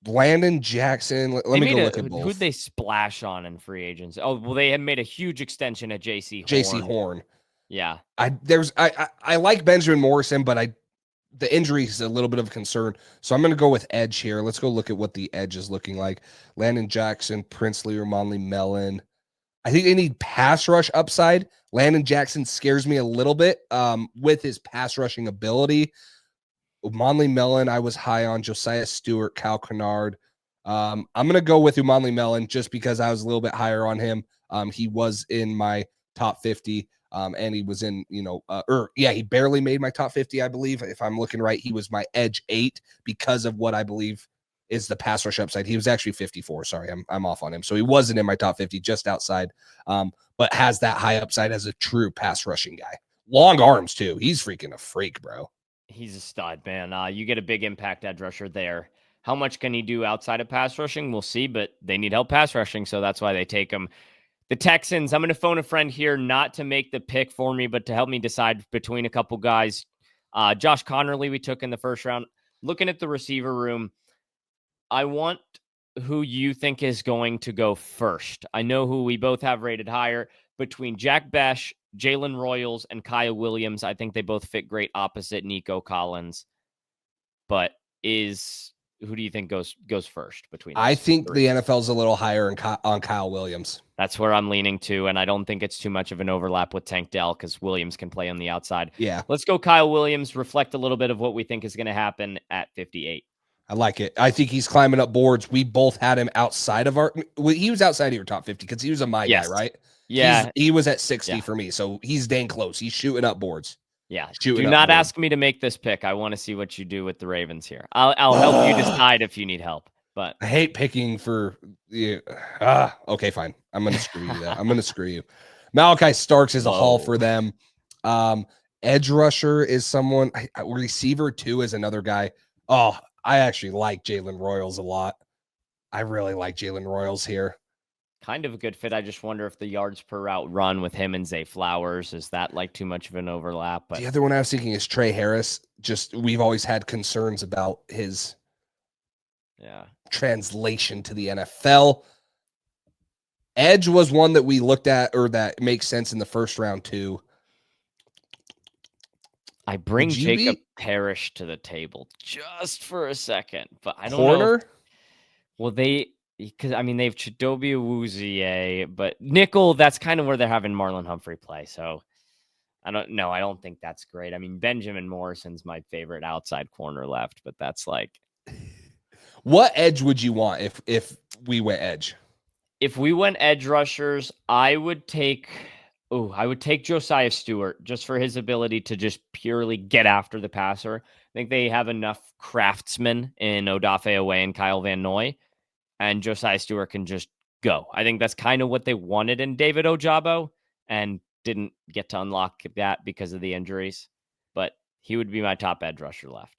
Landon Jackson. Let me go look at both. Who'd they splash on in free agents? Oh, well, they had made a huge extension at JC Horn. Yeah. I like Benjamin Morrison, but the injury is a little bit of a concern. So I'm going to go with edge here. Let's go look at what the edge is looking like. Landon Jackson, Princely, or Monley Mellon. I think they need pass rush upside. Landon Jackson scares me a little bit with his pass rushing ability. Monley Mellon, I was high on. Josiah Stewart, Cal Kennard. I'm going to go with Umanli Mellon just because I was a little bit higher on him. He was in my top 50. And he was in, he barely made my top 50, I believe. If I'm looking right, he was my edge 8 because of what I believe is the pass rush upside. He was actually 54. Sorry, I'm off on him. So he wasn't in my top 50, just outside, but has that high upside as a true pass rushing guy. Long arms, too. He's freaking a freak, bro. He's a stud, man. You get a big impact edge rusher there. How much can he do outside of pass rushing? We'll see, but they need help pass rushing, so that's why they take him. The Texans, I'm going to phone a friend here not to make the pick for me, but to help me decide between a couple guys. Josh Connerly we took in the first round. Looking at the receiver room, I want who you think is going to go first. I know who we both have rated higher. Between Jack Besh, Jalen Royals, and Kyle Williams, I think they both fit great opposite Nico Collins. But who do you think goes first between those I think three? The NFL's a little higher on Kyle Williams. That's where I'm leaning to, and I don't think it's too much of an overlap with Tank Dell because Williams can play on the outside. Yeah. Let's go Kyle Williams, reflect a little bit of what we think is going to happen at 58. I like it. I think he's climbing up boards. We both had him outside of he was outside of your top 50 because he was guy, right? Yeah. He was at 60 for me, so he's dang close. He's shooting up boards. Yeah. Do not ask me to make this pick. I want to see what you do with the Ravens here. I'll help you decide if you need help. But I hate picking for you. Okay, fine. I'm gonna screw you. I'm gonna screw you. Malachi Starks is a haul for them. Edge rusher is someone. Receiver 2 is another guy. Oh, I actually like Jalen Royals a lot. I really like Jalen Royals here. Kind of a good fit. I just wonder if the yards per route run with him and Zay Flowers, is that like too much of an overlap? But the other one I was thinking is Trey Harris. Just we've always had concerns about his translation to the NFL. Edge was one that we looked at, or that makes sense in the first round too. I bring Jacob Parrish to the table just for a second, but I don't know. Well, because I mean they've Chidobe Awuzie, but nickel, that's kind of where they're having Marlon Humphrey play. So I don't know. I don't think that's great. I mean, Benjamin Morrison's my favorite outside corner left, but that's like. What edge would you want if we went edge? If we went edge rushers, I would take Josiah Stewart just for his ability to just purely get after the passer. I think they have enough craftsmen in Odafe Oweh and Kyle Van Noy, and Josiah Stewart can just go. I think that's kind of what they wanted in David Ojabo and didn't get to unlock that because of the injuries. But he would be my top edge rusher left.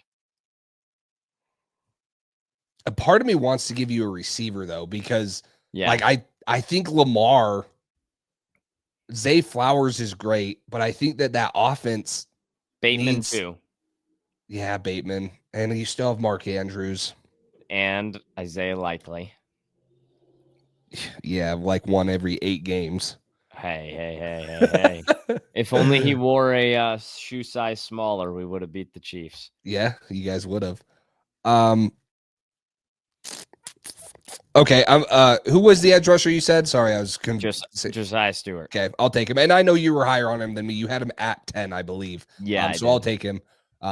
A part of me wants to give you a receiver though, because I think Lamar, Zay Flowers is great, but I think that offense Bateman too. Yeah, Bateman. And you still have Mark Andrews. And Isaiah Likely. Yeah, like one every 8 games. Hey. If only he wore a shoe size smaller, we would have beat the Chiefs. Yeah, you guys would have. Okay, who was the edge rusher you said? Sorry, I was Josiah Stewart. Okay, I'll take him. And I know you were higher on him than me. You had him at 10, I believe. Yeah, so I'll take him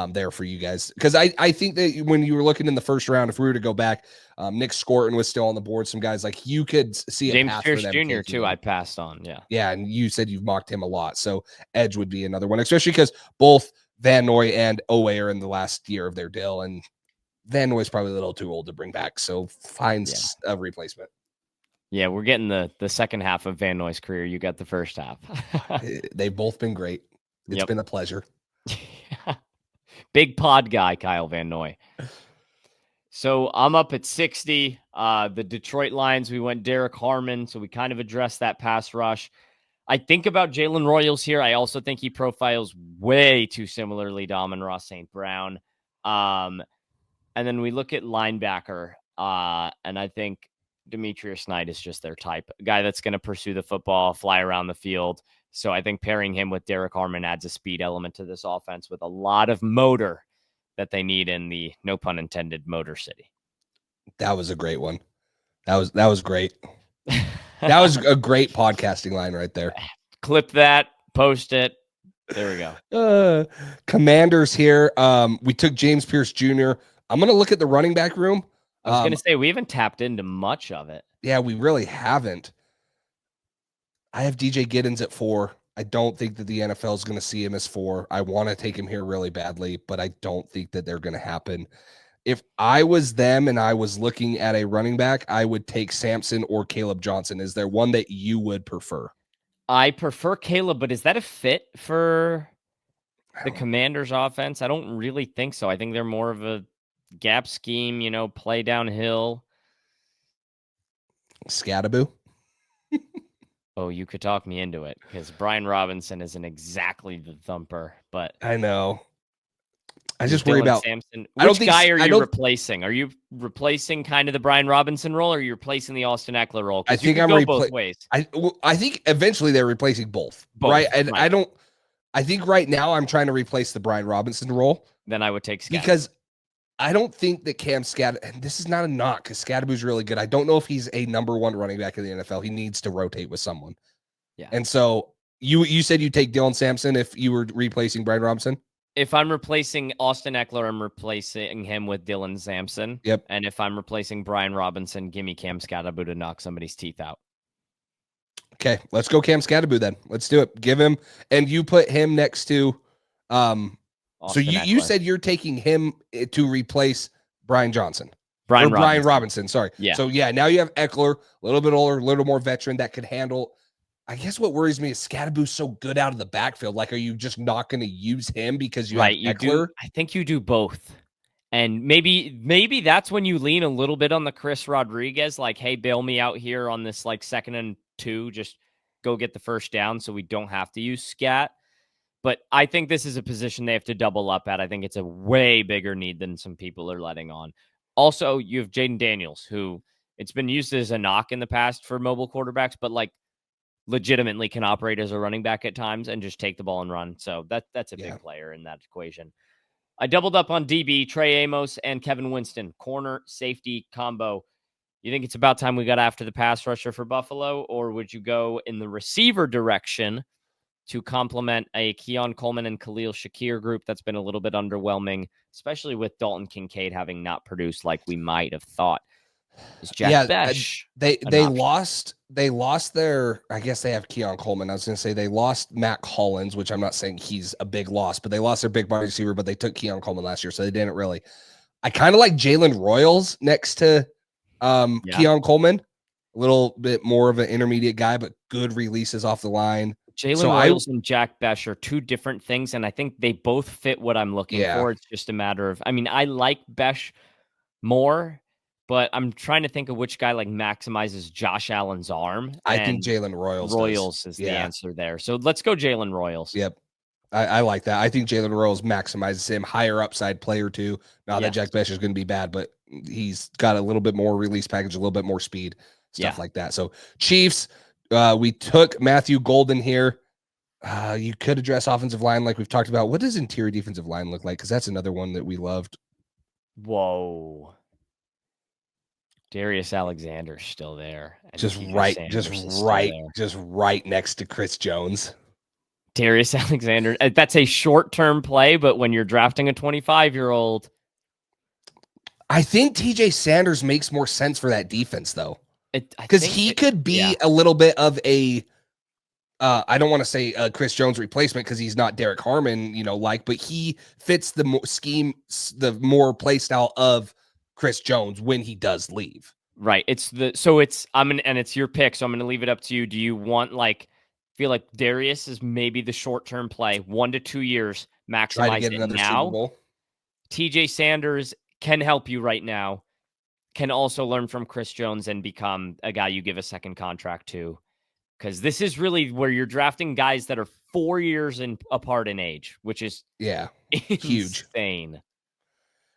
there for you guys. Because I think that when you were looking in the first round, if we were to go back, Nick Scorton was still on the board. Some guys like you could see James Pierce Jr. too. I passed on. Yeah, and you said you've mocked him a lot. So edge would be another one, especially because both Van Noy and Oweh are in the last year of their deal, and Van Noy's probably a little too old to bring back, so finds a replacement. Yeah, we're getting the second half of Van Noy's career. You got the first half. They've both been great. It's Yep. been a pleasure. Big pod guy, Kyle Van Noy. So I'm up at 60. The Detroit Lions, we went Derek Harmon, so we kind of addressed that pass rush. I think about Jalen Royals here. I also think he profiles way too similarly to Amon-Ra St. Brown. And then we look at linebacker, and I think Demetrius Knight is just their type, a guy that's going to pursue the football, fly around the field. So I think pairing him with Derek Harmon adds a speed element to this offense with a lot of motor that they need in the, no pun intended, Motor City. That was a great one. That was great. That was a great podcasting line right there. Clip that, post it. There we go. Commanders here. We took James Pierce Jr. I'm going to look at the running back room. I was going to say, we haven't tapped into much of it. Yeah, we really haven't. I have DJ Giddens at 4. I don't think that the NFL is going to see him as 4. I want to take him here really badly, but I don't think that they're going to happen. If I was them and I was looking at a running back, I would take Sampson or Caleb Johnson. Is there one that you would prefer? I prefer Caleb, but is that a fit for the Commanders offense? I don't really think so. I think they're more of a gap scheme, play downhill. Scattaboo? Oh, you could talk me into it because Brian Robinson isn't exactly the thumper, but I know. I just Dylan worry about Sampson. Which guy are you replacing? Are you replacing kind of the Brian Robinson role, or are you replacing the Austin Eckler role? I think I'm both ways. I think eventually they're replacing both. Right? And right. I think right now I'm trying to replace the Brian Robinson role. Then I would take Scatterby. Because I don't think that Cam Scatterby, and this is not a knock because Scatterby's really good. I don't know if he's a number 1 running back in the NFL. He needs to rotate with someone. Yeah. And so you said you take Dylan Sampson if you were replacing Brian Robinson? If I'm replacing Austin Eckler, I'm replacing him with Dylan Sampson. Yep. And if I'm replacing Brian Robinson, give me Cam Scatterby to knock somebody's teeth out. Okay, let's go Cam Scatterby then. Let's do it. Give him, and you put him next to so you said you're taking him to replace Brian Johnson. Brian Robinson, sorry. Yeah. So yeah, now you have Eckler, a little bit older, a little more veteran that could handle. I guess what worries me is Scatterby's so good out of the backfield. Like, are you just not going to use him because you have Eckler? I think you do both. And maybe that's when you lean a little bit on the Chris Rodriguez, like, hey, bail me out here on this like 2nd and 2, just go get the first down so we don't have to use Scat. But I think this is a position they have to double up at. I think it's a way bigger need than some people are letting on. Also, you have Jaden Daniels, who it's been used as a knock in the past for mobile quarterbacks, but like legitimately can operate as a running back at times and just take the ball and run. So that's a big player in that equation. I doubled up on DB, Trey Amos and Kevin Winston, corner safety combo. You think it's about time we got after the pass rusher for Buffalo, or would you go in the receiver direction to complement a Keon Coleman and Khalil Shakir group that's been a little bit underwhelming, especially with Dalton Kincaid having not produced like we might have thought? Is Jack Besh they lost their, I guess they have Keon Coleman. I was going to say they lost Matt Collins, which I'm not saying he's a big loss, but they lost their big body receiver, but they took Keon Coleman last year, so they didn't really. I kind of like Jalen Royals next to Keon Coleman, a little bit more of an intermediate guy, but good releases off the line. Jalen Royals and Jack Besh are two different things, and I think they both fit what I'm looking for. It's just a matter of, I like Besh more, but I'm trying to think of which guy like maximizes Josh Allen's arm. I think Jalen Royals is the answer there. So let's go Jalen Royals. Yep. I like that. I think Jalen Royals maximizes him, higher upside player too. Not that Jack Besh is going to be bad, but he's got a little bit more release package, a little bit more speed, stuff like that. So Chiefs, we took Matthew Golden here. You could address offensive line like we've talked about. What does interior defensive line look like? Because that's another one that we loved. Whoa. Darius Alexander's still there. Just right next to Chris Jones. Darius Alexander. That's a short-term play, but when you're drafting a 25-year-old. I think TJ Sanders makes more sense for that defense, though. Because he could be a little bit of a, I don't want to say Chris Jones replacement because he's not Derek Harmon, but he fits the scheme, the more play style of Chris Jones when he does leave. Right. It's and it's your pick, so I'm gonna leave it up to you. Do you want feel like Darius is maybe the short-term play, 1 to 2 years, Try to maximize get it another Super now? Bowl. TJ Sanders can help you right now, can also learn from Chris Jones and become a guy you give a second contract to. Because this is really where you're drafting guys that are 4 years apart in age, which is Yeah, huge. insane.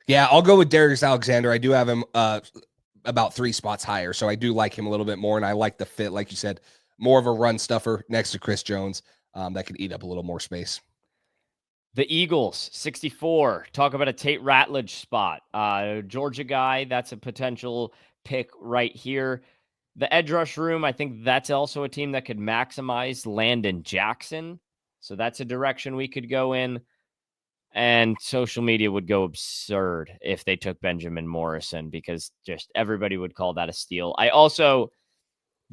Yeah, I'll go with Darius Alexander. I do have him about 3 spots higher, so I do like him a little bit more, and I like the fit, like you said, more of a run stuffer next to Chris Jones that could eat up a little more space. The Eagles, 64. Talk about a Tate Ratledge spot. Georgia guy, that's a potential pick right here. The edge rush room, I think that's also a team that could maximize Landon Jackson. So that's a direction we could go in. And social media would go absurd if they took Benjamin Morrison, because just everybody would call that a steal.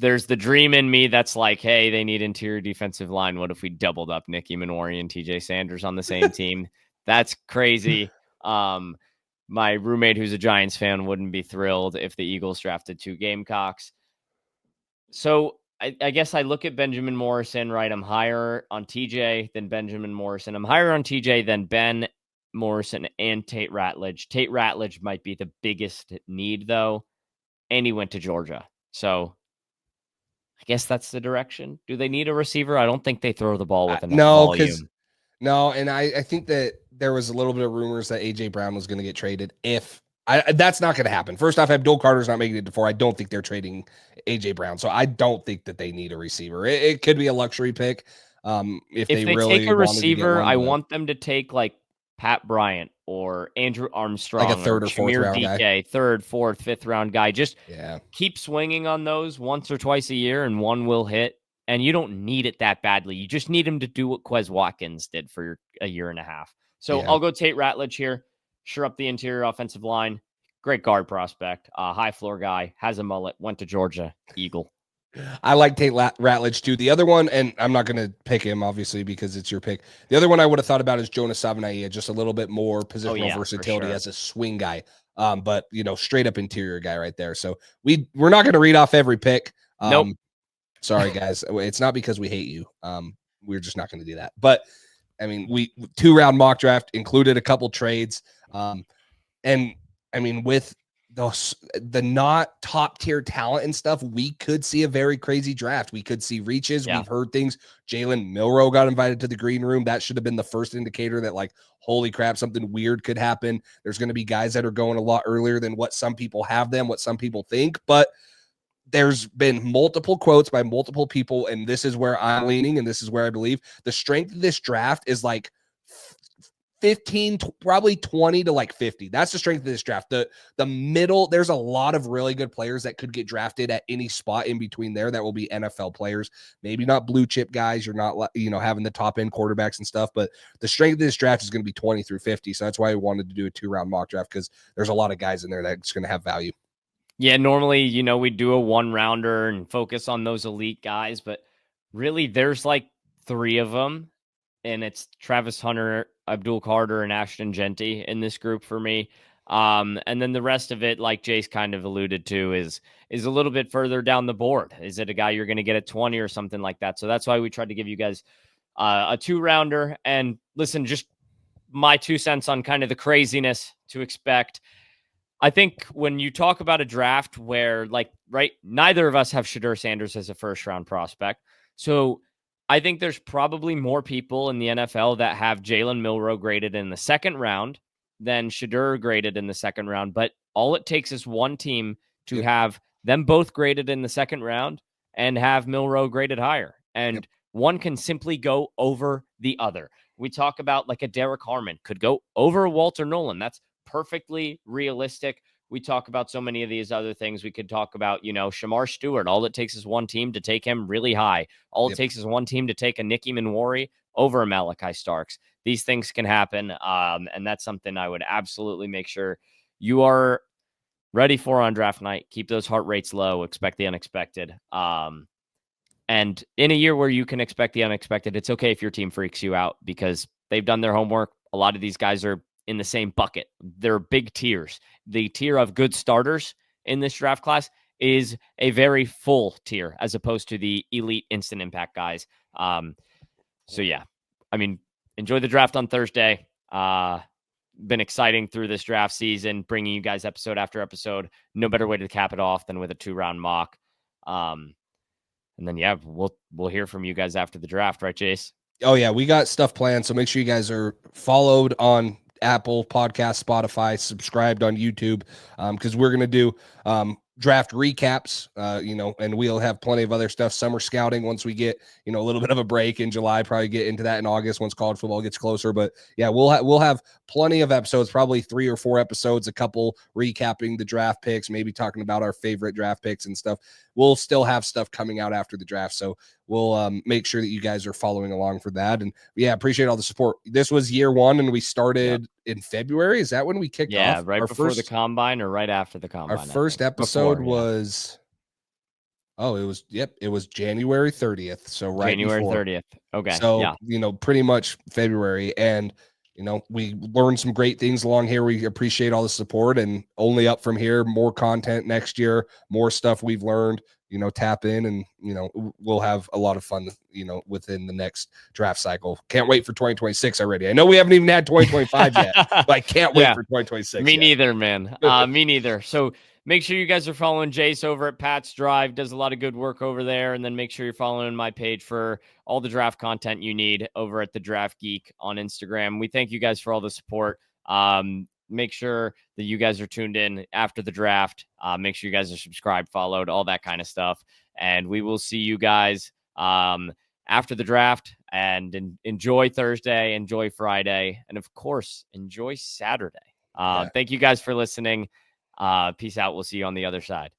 There's the dream in me that's like, hey, they need interior defensive line. What if we doubled up Nicky Manori and TJ Sanders on the same team? That's crazy. My roommate, who's a Giants fan, wouldn't be thrilled if the Eagles drafted 2 Gamecocks. So I guess I look at Benjamin Morrison, right? I'm higher on TJ than Benjamin Morrison. I'm higher on TJ than Ben Morrison and Tate Ratledge. Tate Ratledge might be the biggest need, though, and he went to Georgia. So I guess that's the direction. Do they need a receiver? I don't think they throw the ball with enough volume. No, and I think that there was a little bit of rumors that AJ Brown was going to get traded. That's not going to happen. First off, Abdul Carter's not making it to 4. I don't think they're trading AJ Brown, so I don't think that they need a receiver. It could be a luxury pick. If they really take a receiver, one, I want them to take like Pat Bryant or Andrew Armstrong, like a 3rd or 4th round guy, 3rd, 4th, 5th round guy. Just yeah, keep swinging on those once or twice a year, and one will hit. And you don't need it that badly. You just need him to do what Quez Watkins did for a year and a half. So I'll go Tate Ratledge here. Sure up the interior offensive line. Great guard prospect. High floor guy. Has a mullet. Went to Georgia. Eagle. I like Tate Ratledge too. The other one, and I'm not going to pick him obviously because it's your pick. The other one I would have thought about is Jonas Savaiinaea, just a little bit more positional versatility as a swing guy. But straight up interior guy right there. So we're not going to read off every pick. Nope. Sorry guys. It's not because we hate you. We're just not going to do that. But I mean, 2-round mock draft included a couple trades. And I mean, with the not top tier talent and stuff, we could see a very crazy draft. We could see reaches. Yeah. We've heard things. Jalen Milroe got invited to the green room. That should have been the first indicator that, like, holy crap, something weird could happen. There's going to be guys that are going a lot earlier than what some people have them, what some people think. But there's been multiple quotes by multiple people, and this is where I'm leaning, and this is where I believe the strength of this draft is like 15, probably 20 to like 50. That's the strength of this draft. The middle, there's a lot of really good players that could get drafted at any spot in between there that will be NFL players. Maybe not blue chip guys. You're not, having the top end quarterbacks and stuff, but the strength of this draft is going to be 20 through 50. So that's why I wanted to do a 2-round mock draft, because there's a lot of guys in there that's going to have value. Yeah, normally, we do a 1-rounder and focus on those elite guys, but really there's like 3 of them, and it's Travis Hunter, Abdul Carter, and Ashton Jeanty in this group for me. And then the rest of it, like Jace kind of alluded to, is a little bit further down the board. Is it a guy you're going to get at 20 or something like that? So that's why we tried to give you guys a 2-rounder. And listen, just my 2 cents on kind of the craziness to expect. I think when you talk about a draft where, neither of us have Shedeur Sanders as a first-round prospect. So I think there's probably more people in the NFL that have Jalen Milroe graded in the 2nd round than Shedeur graded in the 2nd round. But all it takes is one team to have them both graded in the 2nd round and have Milroe graded higher. And one can simply go over the other. We talk about like a Derek Harmon could go over Walter Nolan. That's perfectly realistic. We talk about so many of these other things. We could talk about, Shamar Stewart. All it takes is one team to take him really high. All it takes is one team to take a Nicky Manwari over a Malachi Starks. These things can happen. And that's something I would absolutely make sure you are ready for on draft night. Keep those heart rates low. Expect the unexpected. And in a year where you can expect the unexpected, it's okay if your team freaks you out because they've done their homework. A lot of these guys are in the same bucket. They're big tiers. The tier of good starters in this draft class is a very full tier as opposed to the elite instant impact guys. So yeah, I mean, enjoy the draft on Thursday. Been exciting through this draft season, bringing you guys episode after episode. No better way to cap it off than with a 2-round mock. And then yeah, we'll hear from you guys after the draft, right, Jace? Oh yeah, we got stuff planned. So make sure you guys are followed on Apple Podcast, Spotify, subscribed on YouTube, because we're gonna do draft recaps, and we'll have plenty of other stuff. Summer scouting once we get a little bit of a break in July. Probably get into that in August once college football gets closer. But yeah, we'll have plenty of episodes, probably 3 or 4 episodes, a couple recapping the draft picks, maybe talking about our favorite draft picks and stuff. We'll still have stuff coming out after the draft, so we'll make sure that you guys are following along for that. And yeah, appreciate all the support. This was year 1, and we started in February. Is that when we kicked off? Yeah, right before the combine or right after the combine. Our first episode was it was January 30th. So right January before. 30th. Okay. So yeah, pretty much February, and we learned some great things along here. We appreciate all the support, and only up from here. More content next year, more stuff we've learned. Tap in, and we'll have a lot of fun within the next draft cycle. Can't wait for 2026 already. I know we haven't even had 2025 yet, but I can't wait for 2026. Me neither, man. Me neither. So make sure you guys are following Jace over at Pat's Drive. Does a lot of good work over there. And then make sure you're following my page for all the draft content you need over at the Draft Geek on Instagram. We thank you guys for all the support. Make sure that you guys are tuned in after the draft. Make sure you guys are subscribed, followed, all that kind of stuff. And we will see you guys after the draft. And enjoy Thursday, enjoy Friday, and of course, enjoy Saturday. Thank you guys for listening. Peace out. We'll see you on the other side.